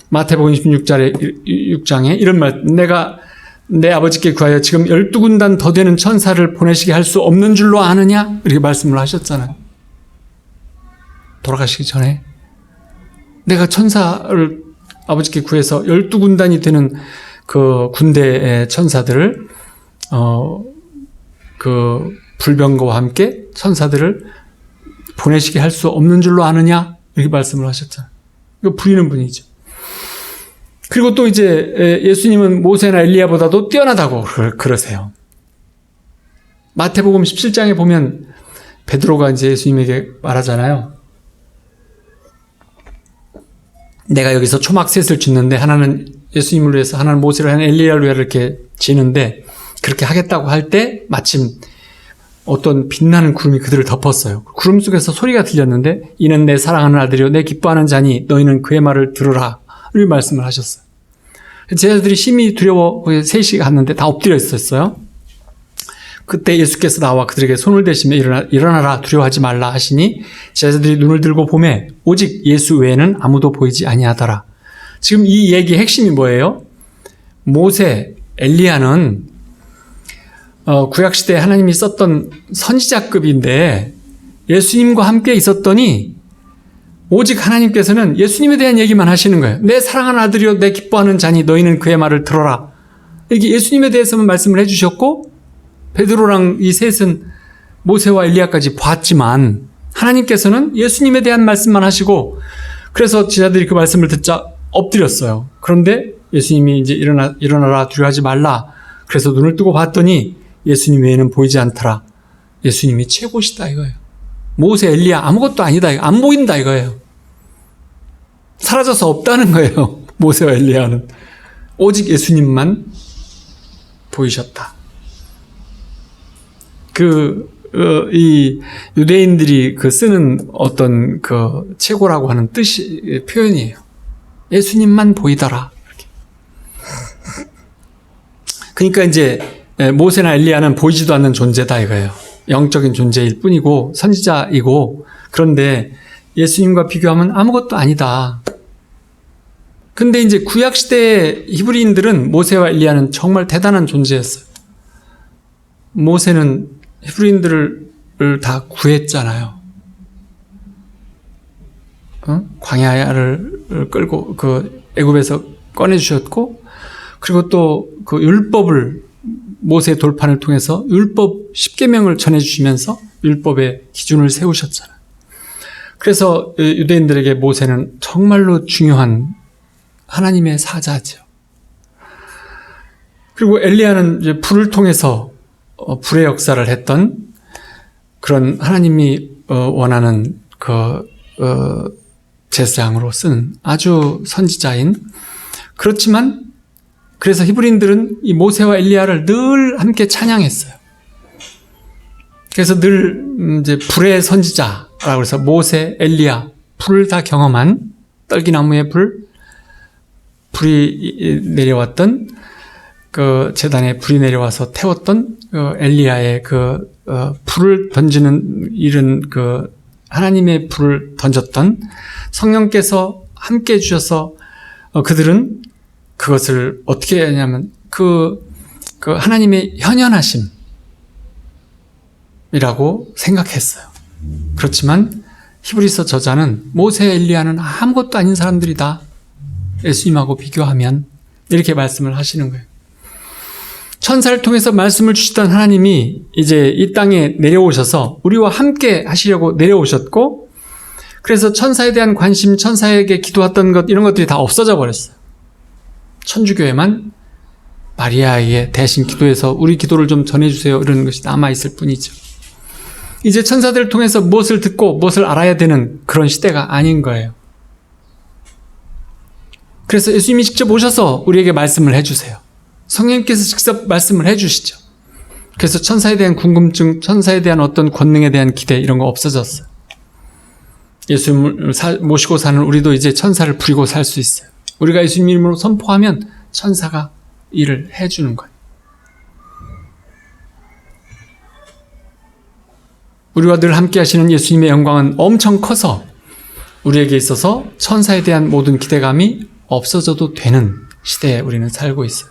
마태복음 6장에 이런 말, 내가 내 아버지께 구하여 지금 12군단 더 되는 천사를 보내시게 할 수 없는 줄로 아느냐? 이렇게 말씀을 하셨잖아요. 돌아가시기 전에 내가 천사를 아버지께 구해서 12군단이 되는 그 군대의 천사들을 그 불병거와 함께 천사들을 보내시게 할 수 없는 줄로 아느냐? 이렇게 말씀을 하셨잖아요. 이거 부리는 분이죠. 그리고 또 이제 예수님은 모세나 엘리야보다도 뛰어나다고 그러세요. 마태복음 17장에 보면 베드로가 이제 예수님에게 말하잖아요. 내가 여기서 초막셋을 짓는데 하나는 예수님을 위해서, 하나는 모세를, 하나는 엘리야를 위해 이렇게 지는데 그렇게 하겠다고 할 때 마침 어떤 빛나는 구름이 그들을 덮었어요. 구름 속에서 소리가 들렸는데 이는 내 사랑하는 아들이요 내 기뻐하는 자니 너희는 그의 말을 들으라. 이렇게 말씀을 하셨어요. 제자들이 심히 두려워 셋이 갔는데 다 엎드려 있었어요. 그때 예수께서 나와 그들에게 손을 대시며 일어나라 두려워하지 말라 하시니 제자들이 눈을 들고 보매 오직 예수 외에는 아무도 보이지 아니하더라. 지금 이 얘기의 핵심이 뭐예요? 모세, 엘리야는 구약시대에 하나님이 썼던 선지자급인데 예수님과 함께 있었더니 오직 하나님께서는 예수님에 대한 얘기만 하시는 거예요. 내 사랑하는 아들이요 내 기뻐하는 자니 너희는 그의 말을 들어라. 이렇게 예수님에 대해서만 말씀을 해주셨고 베드로랑 이 셋은 모세와 엘리야까지 봤지만 하나님께서는 예수님에 대한 말씀만 하시고 그래서 제자들이 그 말씀을 듣자 엎드렸어요. 그런데 예수님이 이제 일어나라 두려워하지 말라. 그래서 눈을 뜨고 봤더니 예수님 외에는 보이지 않더라. 예수님이 최고시다 이거예요. 모세, 엘리야 아무것도 아니다. 안 보인다 이거예요. 사라져서 없다는 거예요. 모세와 엘리야는. 오직 예수님만 보이셨다. 이 유대인들이 쓰는 어떤 최고라고 하는 뜻이, 표현이에요. 예수님만 보이더라. 이렇게. 그러니까 이제 모세나 엘리야는 보이지도 않는 존재다 이거예요. 영적인 존재일 뿐이고 선지자이고 그런데 예수님과 비교하면 아무것도 아니다. 근데 이제 구약시대의 히브리인들은 모세와 엘리야는 정말 대단한 존재였어요. 모세는 히브리인들을 다 구했잖아요. 광야를 끌고 애굽에서 꺼내주셨고 그리고 또 율법을 모세의 돌판을 통해서 율법 10계명을 전해주시면서 율법의 기준을 세우셨잖아요. 그래서 유대인들에게 모세는 정말로 중요한 하나님의 사자죠. 그리고 엘리야는 이제 불을 통해서 불의 역사를 했던 그런 하나님이 원하는 제사장으로 쓴 아주 선지자인, 그렇지만 그래서 히브리인들은 이 모세와 엘리야를 늘 함께 찬양했어요. 그래서 늘 이제 불의 선지자라고 해서 모세, 엘리야, 불을 다 경험한, 떨기나무의 불이 내려왔던, 그 제단에 불이 내려와서 태웠던 그 엘리야의 그 불을 던지는 일은, 그 하나님의 불을 던졌던 성령께서 함께 해주셔서 그들은 그것을 어떻게 하냐면 그 하나님의 현현하심이라고 생각했어요. 그렇지만 히브리서 저자는 모세, 엘리야는 아무것도 아닌 사람들이다, 예수님하고 비교하면, 이렇게 말씀을 하시는 거예요. 천사를 통해서 말씀을 주시던 하나님이 이제 이 땅에 내려오셔서 우리와 함께 하시려고 내려오셨고, 그래서 천사에 대한 관심, 천사에게 기도했던 것, 이런 것들이 다 없어져 버렸어요. 천주교에만 마리아에게 대신 기도해서 우리 기도를 좀 전해주세요, 이런 것이 남아있을 뿐이죠. 이제 천사들을 통해서 무엇을 듣고 무엇을 알아야 되는 그런 시대가 아닌 거예요. 그래서 예수님이 직접 오셔서 우리에게 말씀을 해주세요. 성령님께서 직접 말씀을 해주시죠. 그래서 천사에 대한 궁금증, 천사에 대한 어떤 권능에 대한 기대, 이런 거 없어졌어요. 예수님을 모시고 사는 우리도 이제 천사를 부리고 살 수 있어요. 우리가 예수님 이름으로 선포하면 천사가 일을 해주는 거예요. 우리와 늘 함께 하시는 예수님의 영광은 엄청 커서 우리에게 있어서 천사에 대한 모든 기대감이 없어져도 되는 시대에 우리는 살고 있어요.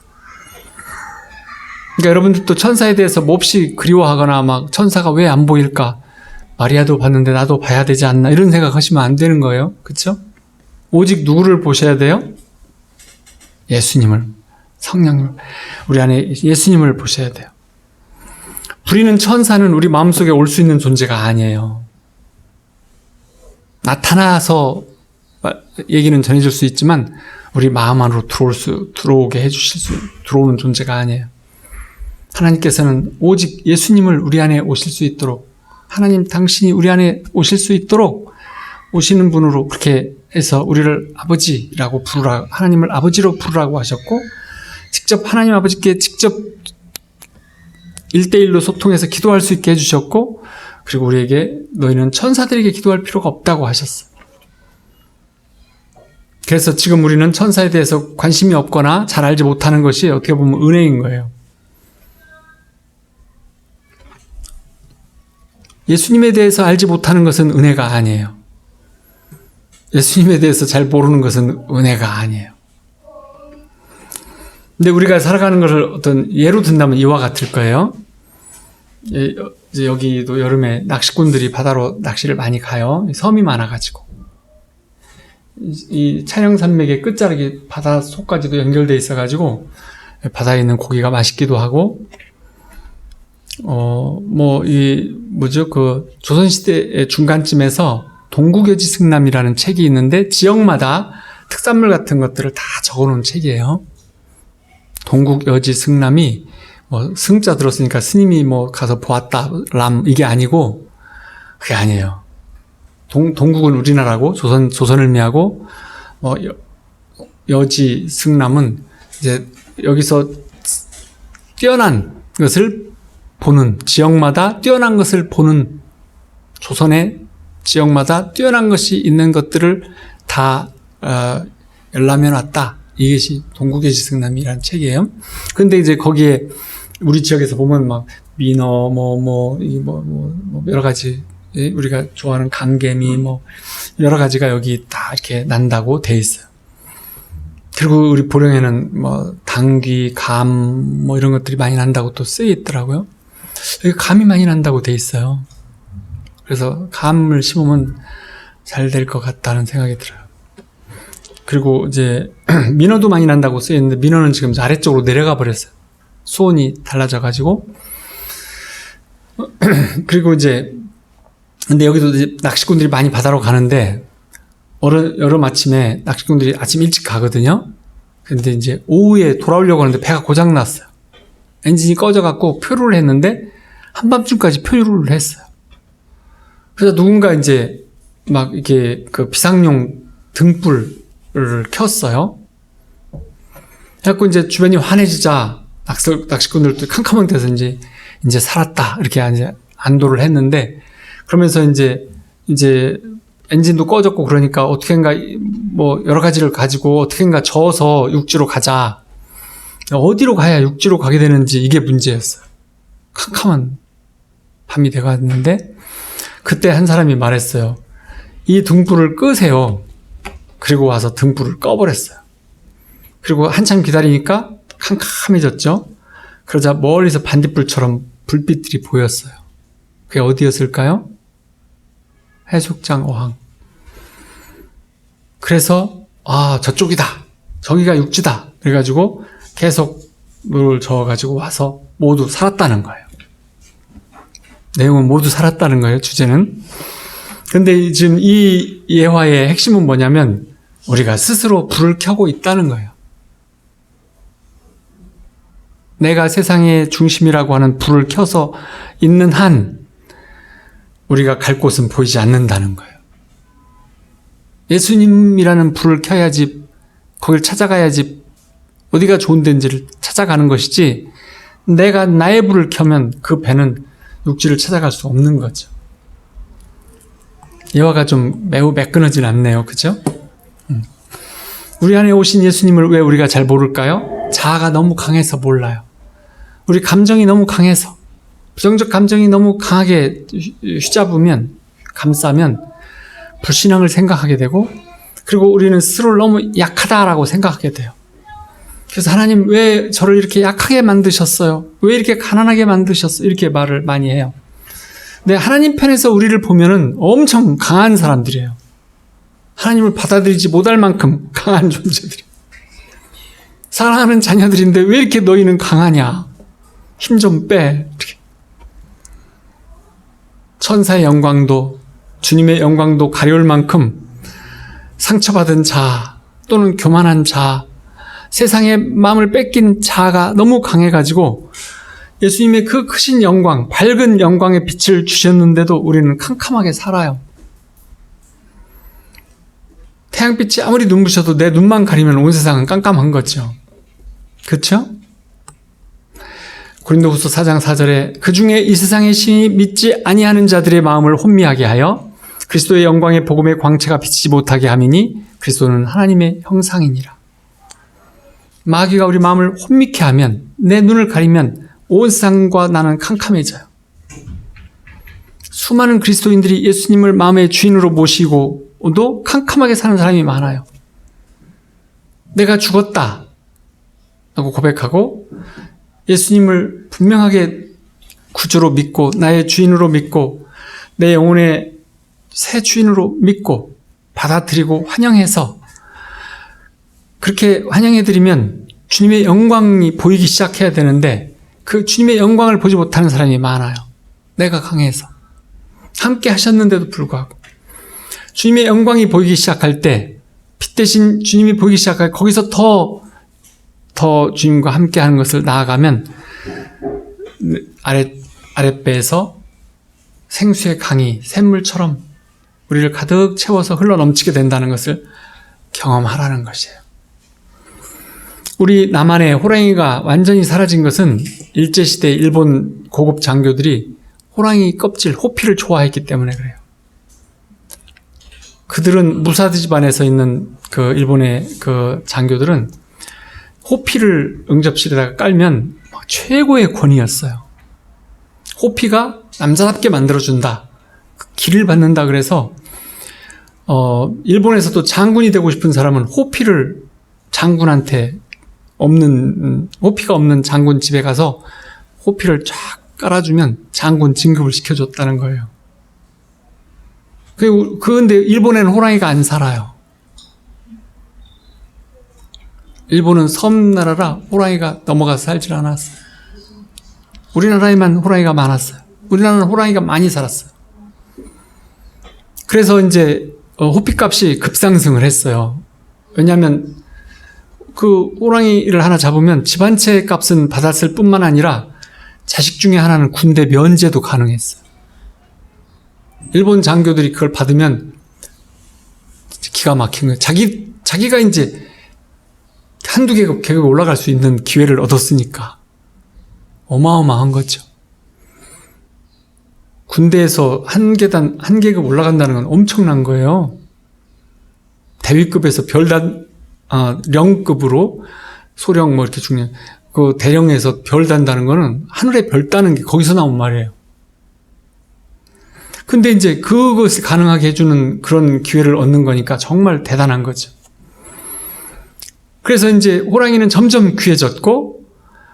그러니까 여러분들도 천사에 대해서 몹시 그리워하거나 막 천사가 왜 안 보일까? 마리아도 봤는데 나도 봐야 되지 않나? 이런 생각하시면 안 되는 거예요. 그렇죠? 오직 누구를 보셔야 돼요? 예수님을, 성령을, 우리 안에 예수님을 보셔야 돼요. 부리는 천사는 우리 마음속에 올 수 있는 존재가 아니에요. 나타나서 얘기는 전해줄 수 있지만 우리 마음 안으로 들어오게 들어오는 존재가 아니에요. 하나님께서는 오직 예수님을 우리 안에 오실 수 있도록, 하나님 당신이 우리 안에 오실 수 있도록 오시는 분으로 그렇게 해서 우리를 아버지라고 부르라, 하나님을 아버지로 부르라고 하셨고, 직접 하나님 아버지께 직접 1대1로 소통해서 기도할 수 있게 해주셨고, 그리고 우리에게 너희는 천사들에게 기도할 필요가 없다고 하셨어요. 그래서 지금 우리는 천사에 대해서 관심이 없거나 잘 알지 못하는 것이 어떻게 보면 은혜인 거예요. 예수님에 대해서 알지 못하는 것은 은혜가 아니에요. 예수님에 대해서 잘 모르는 것은 은혜가 아니에요. 근데 우리가 살아가는 것을 어떤 예로 든다면 이와 같을 거예요. 이제 여기도 여름에 낚시꾼들이 바다로 낚시를 많이 가요. 섬이 많아가지고. 이 차량산맥의 끝자락이 바다 속까지도 연결되어 있어가지고 바다에 있는 고기가 맛있기도 하고, 조선시대의 중간쯤에서 동국여지 승남이라는 책이 있는데 지역마다 특산물 같은 것들을 다 적어놓은 책이에요. 동국여지 승남이 승자 들었으니까 스님이 가서 보았다, 이게 아니고, 그게 아니에요. 동국은 우리나라고, 조선을 의미하고, 여지 승남은 이제 여기서 뛰어난 것을 보는, 지역마다 뛰어난 것을 보는, 조선의 지역마다 뛰어난 것이 있는 것들을 다 열람해 놨다. 이것이 동국여지 승남이라는 책이에요. 근데 이제 거기에 우리 지역에서 보면 막 민어, 여러 가지, 우리가 좋아하는 강개미, 여러 가지가 여기 다 이렇게 난다고 돼 있어요. 그리고 우리 보령에는 당귀, 감, 이런 것들이 많이 난다고 또 쓰여 있더라고요. 여기 감이 많이 난다고 돼 있어요. 그래서 감을 심으면 잘 될 것 같다는 생각이 들어요. 그리고 이제 민어도 많이 난다고 쓰여 있는데 민어는 지금 아래쪽으로 내려가 버렸어요. 수온이 달라져가지고. 그리고 이제 근데 여기도 이제 낚시꾼들이 많이 바다로 가는데 여름 아침에 낚시꾼들이 아침 일찍 가거든요. 근데 이제 오후에 돌아오려고 하는데 배가 고장 났어요. 엔진이 꺼져갖고 표류를 했는데 한밤중까지 표류를 했어요. 그래서 누군가 이제 막 이렇게 그 비상용 등불을 켰어요. 그래갖고 이제 주변이 환해지자 낚시꾼들도 캄캄한 데서 이제 살았다 이렇게 이제 안도를 했는데, 그러면서 이제 엔진도 꺼졌고 그러니까 어떻게인가 뭐 여러 가지를 가지고 어떻게인가 저어서 육지로 가자. 어디로 가야 육지로 가게 되는지 이게 문제였어요. 캄캄한 밤이 돼갔는데 그때 한 사람이 말했어요. 이 등불을 끄세요. 그리고 와서 등불을 꺼버렸어요. 그리고 한참 기다리니까 캄캄해졌죠. 그러자 멀리서 반딧불처럼 불빛들이 보였어요. 그게 어디였을까요? 해수욕장 어항. 그래서 저쪽이다. 저기가 육지다. 그래가지고 계속 물을 저어가지고 와서 모두 살았다는 거예요. 내용은 모두 살았다는 거예요, 주제는. 근데 지금 이 예화의 핵심은 뭐냐면 우리가 스스로 불을 켜고 있다는 거예요. 내가 세상의 중심이라고 하는 불을 켜서 있는 한 우리가 갈 곳은 보이지 않는다는 거예요. 예수님이라는 불을 켜야지, 거길 찾아가야지 어디가 좋은 데인지를 찾아가는 것이지, 내가 나의 불을 켜면 그 배는 육지를 찾아갈 수 없는 거죠. 예화가 좀 매우 매끈하진 않네요. 그죠? 우리 안에 오신 예수님을 왜 우리가 잘 모를까요? 자아가 너무 강해서 몰라요. 우리 감정이 너무 강해서, 부정적 감정이 너무 강하게 휘잡으면, 감싸면 불신앙을 생각하게 되고, 그리고 우리는 스스로를 너무 약하다라고 생각하게 돼요. 그래서 하나님 왜 저를 이렇게 약하게 만드셨어요? 왜 이렇게 가난하게 만드셨어요? 이렇게 말을 많이 해요. 근데 하나님 편에서 우리를 보면은 엄청 강한 사람들이에요. 하나님을 받아들이지 못할 만큼 강한 존재들이에요. 사랑하는 자녀들인데 왜 이렇게 너희는 강하냐? 힘 좀 빼. 이렇게. 천사의 영광도, 주님의 영광도 가려울 만큼 상처받은 자 또는 교만한 자, 세상의 마음을 뺏긴 자아가 너무 강해가지고 예수님의 그 크신 영광, 밝은 영광의 빛을 주셨는데도 우리는 캄캄하게 살아요. 태양빛이 아무리 눈부셔도 내 눈만 가리면 온 세상은 깜깜한 거죠. 그렇죠? 고린도후서 4장 4절에 그 중에 이 세상의 신이 믿지 아니하는 자들의 마음을 혼미하게 하여 그리스도의 영광의 복음의 광채가 비치지 못하게 함이니 그리스도는 하나님의 형상이니라. 마귀가 우리 마음을 혼미케 하면, 내 눈을 가리면 온 세상과 나는 캄캄해져요. 수많은 그리스도인들이 예수님을 마음의 주인으로 모시고도 캄캄하게 사는 사람이 많아요. 내가 죽었다 라고 고백하고 예수님을 분명하게 구주로 믿고 나의 주인으로 믿고 내 영혼의 새 주인으로 믿고 받아들이고 환영해서, 그렇게 환영해드리면 주님의 영광이 보이기 시작해야 되는데 그 주님의 영광을 보지 못하는 사람이 많아요. 내가 강해서. 함께 하셨는데도 불구하고 주님의 영광이 보이기 시작할 때, 빛 대신 주님이 보이기 시작할 때 거기서 더 주님과 함께 하는 것을 나아가면 아랫배에서 생수의 강이 샘물처럼 우리를 가득 채워서 흘러넘치게 된다는 것을 경험하라는 것이에요. 우리 남한의 호랑이가 완전히 사라진 것은 일제시대 일본 고급 장교들이 호랑이 껍질, 호피를 좋아했기 때문에 그래요. 그들은 무사드 집안에서 있는 그 일본의 그 장교들은 호피를 응접실에다가 깔면 최고의 권위였어요. 호피가 남자답게 만들어준다. 길을 받는다 그래서 일본에서도 장군이 되고 싶은 사람은 호피를 장군한테 호피가 없는 장군 집에 가서 호피를 쫙 깔아주면 장군 진급을 시켜줬다는 거예요. 그런데 일본에는 호랑이가 안 살아요. 일본은 섬나라라 호랑이가 넘어가서 살질 않았어요. 우리나라에만 호랑이가 많았어요. 우리나라는 호랑이가 많이 살았어요. 그래서 이제 호피값이 급상승을 했어요. 왜냐하면 그 호랑이를 하나 잡으면 집 한 채 값은 받았을 뿐만 아니라 자식 중에 하나는 군대 면제도 가능했어요. 일본 장교들이 그걸 받으면 기가 막힌 거예요. 자기가 이제 한두 계급에 올라갈 수 있는 기회를 얻었으니까. 어마어마한 거죠. 군대에서 한 계급 올라간다는 건 엄청난 거예요. 대위급에서 령급으로 소령 뭐 이렇게 중요한 그 대령에서 별 단다는 거는 하늘에 별 따는 게 거기서 나온 말이에요. 근데 이제 그것을 가능하게 해주는 그런 기회를 얻는 거니까 정말 대단한 거죠. 그래서 이제 호랑이는 점점 귀해졌고,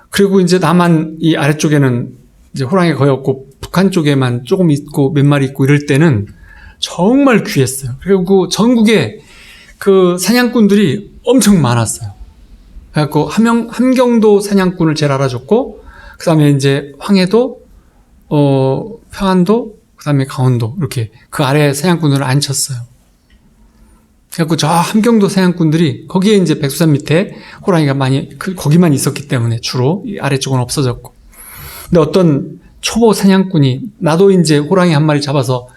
그리고 이제 남한 이 아래쪽에는 이제 호랑이가 거의 없고, 북한 쪽에만 조금 있고, 몇 마리 있고 이럴 때는 정말 귀했어요. 그리고 전국에 그 사냥꾼들이 엄청 많았어요. 그래갖고 함경도 사냥꾼을 제일 알아줬고, 그 다음에 이제 황해도, 평안도, 그 다음에 강원도, 이렇게 그 아래 사냥꾼들을 앉혔어요. 그래갖고 저 함경도 사냥꾼들이 거기에 이제 백두산 밑에 호랑이가 많이, 거기만 있었기 때문에 주로 이 아래쪽은 없어졌고. 근데 어떤 초보 사냥꾼이 나도 이제 호랑이 한 마리 잡아서,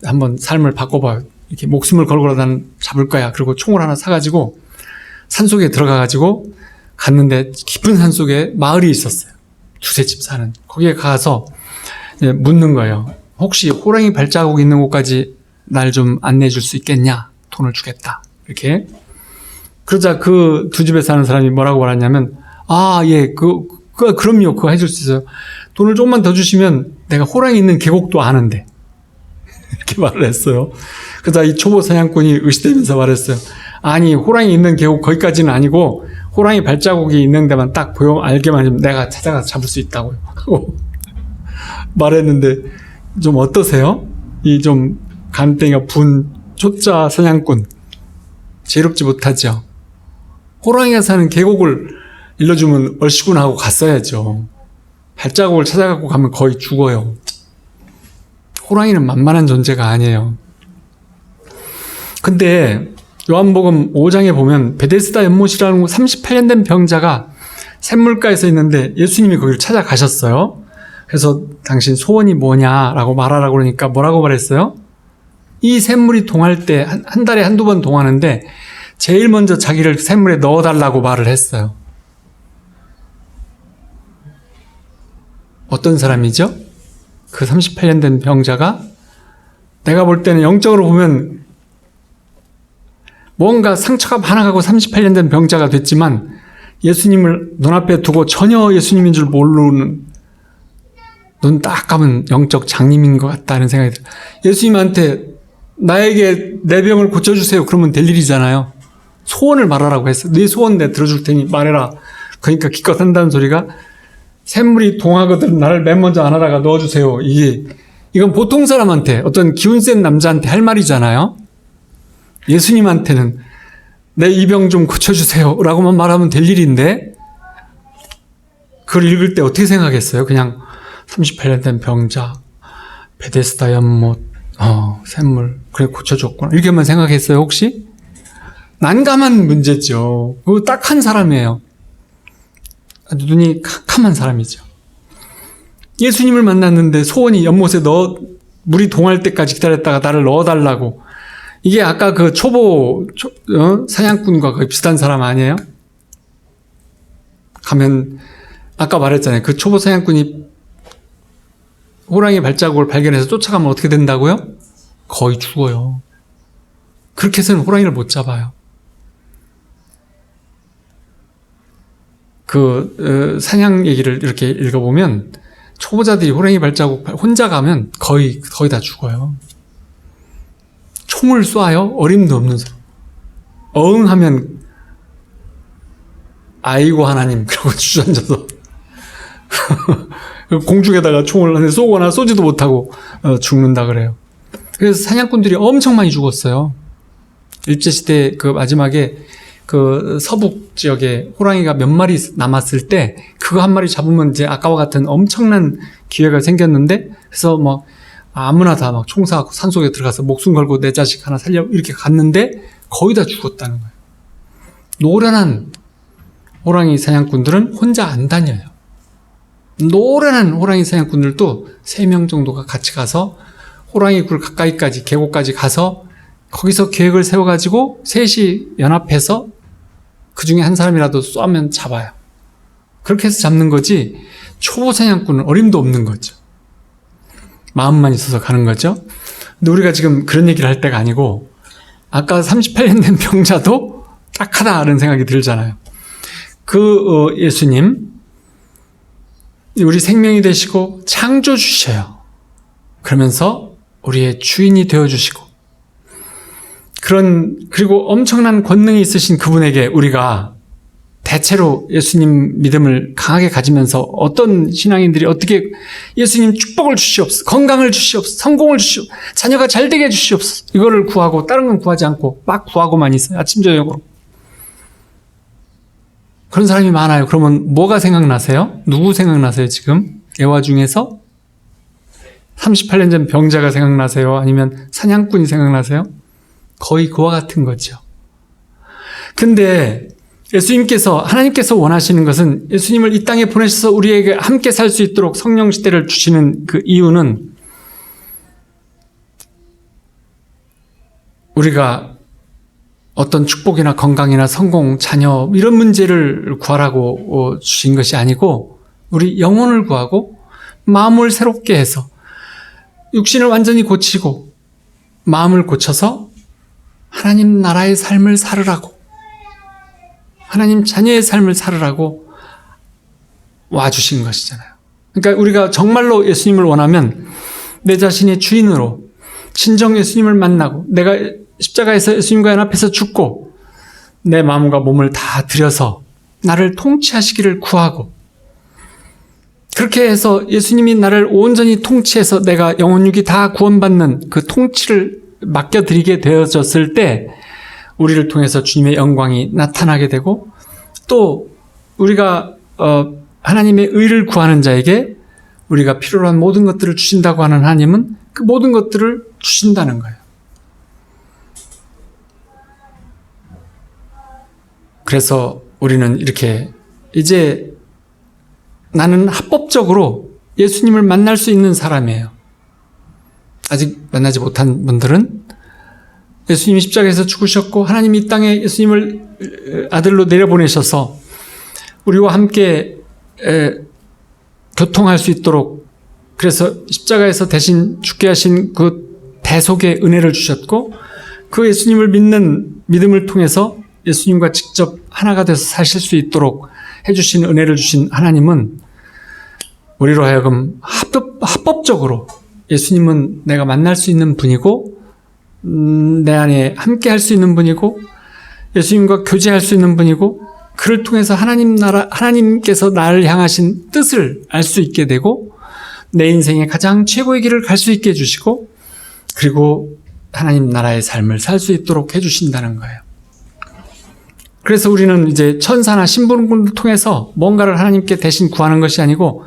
한번 삶을 바꿔봐. 이렇게 목숨을 걸고 난 잡을 거야. 그리고 총을 하나 사가지고 산속에 들어가가지고 갔는데 깊은 산속에 마을이 있었어요. 두세 집 사는. 거기에 가서 묻는 거예요. 혹시 호랑이 발자국 있는 곳까지 날 좀 안내해 줄 수 있겠냐? 돈을 주겠다. 이렇게. 그러자 그 두 집에 사는 사람이 뭐라고 말하냐면, 예, 그럼요. 그거 해줄 수 있어요. 돈을 조금만 더 주시면 내가 호랑이 있는 계곡도 아는데. 이렇게 말을 했어요. 그러자 이 초보 사냥꾼이 의시되면서 말했어요. 아니, 호랑이 있는 계곡 거기까지는 아니고, 호랑이 발자국이 있는 데만 딱 알게만 하면 내가 찾아가서 잡을 수 있다고요. 하고 말했는데, 좀 어떠세요? 이 좀 간땡이가 초짜 사냥꾼. 지혜롭지 못하죠? 호랑이가 사는 계곡을 일러주면 얼씨구나 하고 갔어야죠. 발자국을 찾아갖고 가면 거의 죽어요. 호랑이는 만만한 존재가 아니에요. 근데 요한복음 5장에 보면 베데스다 연못이라는 38년 된 병자가 샘물가에서 있는데 예수님이 거기를 찾아가셨어요. 그래서 당신 소원이 뭐냐라고 말하라고 그러니까 뭐라고 말했어요? 이 샘물이 동할 때 한 달에 한두 번 동하는데 제일 먼저 자기를 샘물에 넣어달라고 말을 했어요. 어떤 사람이죠? 그 38년 된 병자가 내가 볼 때는 영적으로 보면 뭔가 상처가 많아가고 38년 된 병자가 됐지만 예수님을 눈앞에 두고 전혀 예수님인 줄 모르는 눈 딱 감은 영적 장님인 것 같다는 생각이 들어요. 예수님한테 나에게 내 병을 고쳐주세요. 그러면 될 일이잖아요. 소원을 말하라고 했어요. 네 소원 내가 들어줄 테니 말해라. 그러니까 기껏 한다는 소리가 샘물이 동하거든 나를 맨 먼저 안아다가 넣어주세요. 이건 보통 사람한테 어떤 기운 센 남자한테 할 말이잖아요. 예수님한테는 내 이 병 좀 고쳐주세요 라고만 말하면 될 일인데 그걸 읽을 때 어떻게 생각했어요? 그냥 38년 된 병자, 베데스다 연못, 샘물, 그래 고쳐줬구나 이렇게만 생각했어요 혹시? 난감한 문제죠. 그거 딱 한 사람이에요. 눈이 캄캄한 사람이죠. 예수님을 만났는데 소원이 연못에 물이 동할 때까지 기다렸다가 나를 넣어달라고. 이게 아까 그 초보 사냥꾼과 거의 비슷한 사람 아니에요? 가면 아까 말했잖아요. 그 초보 사냥꾼이 호랑이 발자국을 발견해서 쫓아가면 어떻게 된다고요? 거의 죽어요. 그렇게 해서는 호랑이를 못 잡아요. 사냥 얘기를 이렇게 읽어보면 초보자들이 호랑이 발자국 혼자 가면 거의 다 죽어요. 총을 쏴요? 어림도 없는 사람. 어흥하면 아이고 하나님 그러고 주저앉아서 공중에다가 총을 쏘거나 쏘지도 못하고 죽는다 그래요. 그래서 사냥꾼들이 엄청 많이 죽었어요. 일제시대 그 마지막에 그 서북 지역에 호랑이가 몇 마리 남았을 때 그거 한 마리 잡으면 이제 아까와 같은 엄청난 기회가 생겼는데 그래서 막 아무나 다 막 총 쏴갖고 산속에 들어가서 목숨 걸고 내 자식 하나 살려 이렇게 갔는데 거의 다 죽었다는 거예요. 노련한 호랑이 사냥꾼들은 혼자 안 다녀요. 노련한 호랑이 사냥꾼들도 3명 정도가 같이 가서 호랑이 굴 가까이까지 계곡까지 가서 거기서 계획을 세워가지고 셋이 연합해서 그 중에 한 사람이라도 쏘면 잡아요. 그렇게 해서 잡는 거지 초보 사냥꾼은 어림도 없는 거죠. 마음만 있어서 가는 거죠. 근데 우리가 지금 그런 얘기를 할 때가 아니고 아까 38년 된 병자도 딱하다는 생각이 들잖아요. 예수님 우리 생명이 되시고 창조주셔요. 그러면서 우리의 주인이 되어주시고 그리고 엄청난 권능이 있으신 그분에게 우리가 대체로 예수님 믿음을 강하게 가지면서 어떤 신앙인들이 어떻게 예수님 축복을 주시옵소서, 건강을 주시옵소서, 성공을 주시옵소서, 자녀가 잘 되게 해주시옵소서 이거를 구하고 다른 건 구하지 않고 막 구하고만 있어요. 아침 저녁으로. 그런 사람이 많아요. 그러면 뭐가 생각나세요? 누구 생각나세요 지금? 애화 중에서? 38년 전 병자가 생각나세요? 아니면 사냥꾼이 생각나세요? 거의 그와 같은 거죠. 근데 하나님께서 원하시는 것은 예수님을 이 땅에 보내셔서 우리에게 함께 살 수 있도록 성령 시대를 주시는 그 이유는 우리가 어떤 축복이나 건강이나 성공, 자녀 이런 문제를 구하라고 주신 것이 아니고 우리 영혼을 구하고 마음을 새롭게 해서 육신을 완전히 고치고 마음을 고쳐서 하나님 나라의 삶을 살으라고 하나님 자녀의 삶을 살으라고 와주신 것이잖아요. 그러니까 우리가 정말로 예수님을 원하면 내 자신의 주인으로 진정 예수님을 만나고 내가 십자가에서 예수님과 연합해서 죽고 내 마음과 몸을 다 들여서 나를 통치하시기를 구하고 그렇게 해서 예수님이 나를 온전히 통치해서 내가 영혼육이 다 구원받는 그 통치를 맡겨드리게 되어졌을 때 우리를 통해서 주님의 영광이 나타나게 되고 또 우리가 하나님의 의를 구하는 자에게 우리가 필요로 한 모든 것들을 주신다고 하는 하나님은 그 모든 것들을 주신다는 거예요. 그래서 우리는 이렇게 이제 나는 합법적으로 예수님을 만날 수 있는 사람이에요. 아직 만나지 못한 분들은 예수님이 십자가에서 죽으셨고 하나님이 이 땅에 예수님을 아들로 내려보내셔서 우리와 함께 교통할 수 있도록 그래서 십자가에서 대신 죽게 하신 그 대속의 은혜를 주셨고 그 예수님을 믿는 믿음을 통해서 예수님과 직접 하나가 돼서 사실 수 있도록 해주신 은혜를 주신 하나님은 우리로 하여금 합법적으로 예수님은 내가 만날 수 있는 분이고 내 안에 함께 할 수 있는 분이고 예수님과 교제할 수 있는 분이고 그를 통해서 하나님께서 나를 향하신 뜻을 알 수 있게 되고 내 인생의 가장 최고의 길을 갈 수 있게 해주시고 그리고 하나님 나라의 삶을 살 수 있도록 해주신다는 거예요. 그래서 우리는 이제 천사나 신부를 통해서 뭔가를 하나님께 대신 구하는 것이 아니고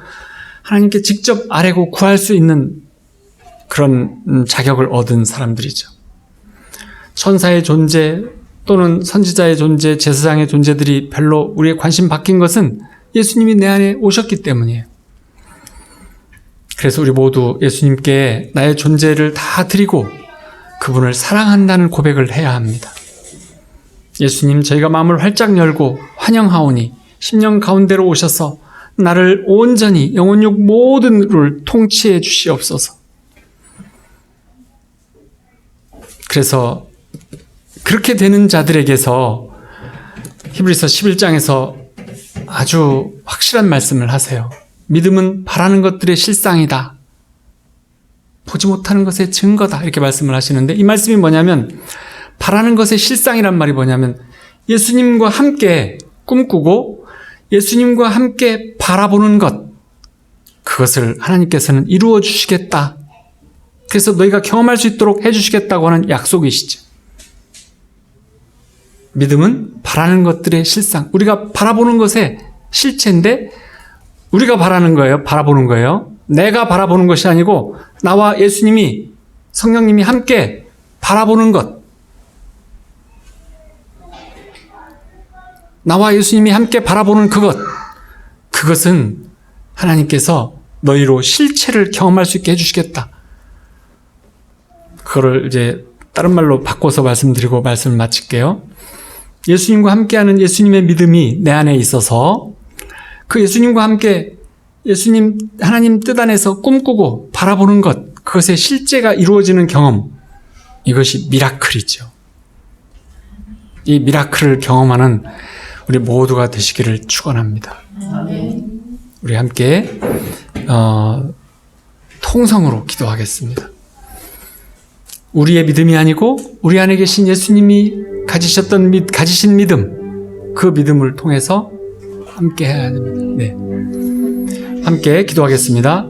하나님께 직접 아뢰고 구할 수 있는 그런 자격을 얻은 사람들이죠. 천사의 존재 또는 선지자의 존재, 제사장의 존재들이 별로 우리의 관심 바뀐 것은 예수님이 내 안에 오셨기 때문이에요. 그래서 우리 모두 예수님께 나의 존재를 다 드리고 그분을 사랑한다는 고백을 해야 합니다. 예수님, 저희가 마음을 활짝 열고 환영하오니 심령 가운데로 오셔서 나를 온전히 영혼육 모든을 통치해 주시옵소서. 그래서 그렇게 되는 자들에게서 히브리서 11장에서 아주 확실한 말씀을 하세요. 믿음은 바라는 것들의 실상이다. 보지 못하는 것의 증거다. 이렇게 말씀을 하시는데 이 말씀이 뭐냐면 바라는 것의 실상이란 말이 뭐냐면 예수님과 함께 꿈꾸고 예수님과 함께 바라보는 것 그것을 하나님께서는 이루어 주시겠다. 그래서 너희가 경험할 수 있도록 해주시겠다고 하는 약속이시죠. 믿음은 바라는 것들의 실상 우리가 바라보는 것의 실체인데 우리가 바라는 거예요. 바라보는 거예요. 내가 바라보는 것이 아니고 나와 예수님이 성령님이 함께 바라보는 것 나와 예수님이 함께 바라보는 그것은 하나님께서 너희로 실체를 경험할 수 있게 해주시겠다. 그거를 이제 다른 말로 바꿔서 말씀드리고 말씀을 마칠게요. 예수님과 함께하는 예수님의 믿음이 내 안에 있어서 그 예수님과 함께 예수님 하나님 뜻 안에서 꿈꾸고 바라보는 것, 그것의 실제가 이루어지는 경험, 이것이 미라클이죠. 이 미라클을 경험하는 우리 모두가 되시기를 축원합니다. 우리 함께 통성으로 기도하겠습니다. 우리의 믿음이 아니고 우리 안에 계신 예수님이 가지신 믿음, 그 믿음을 통해서 함께 해야 됩니다. 네. 함께 기도하겠습니다.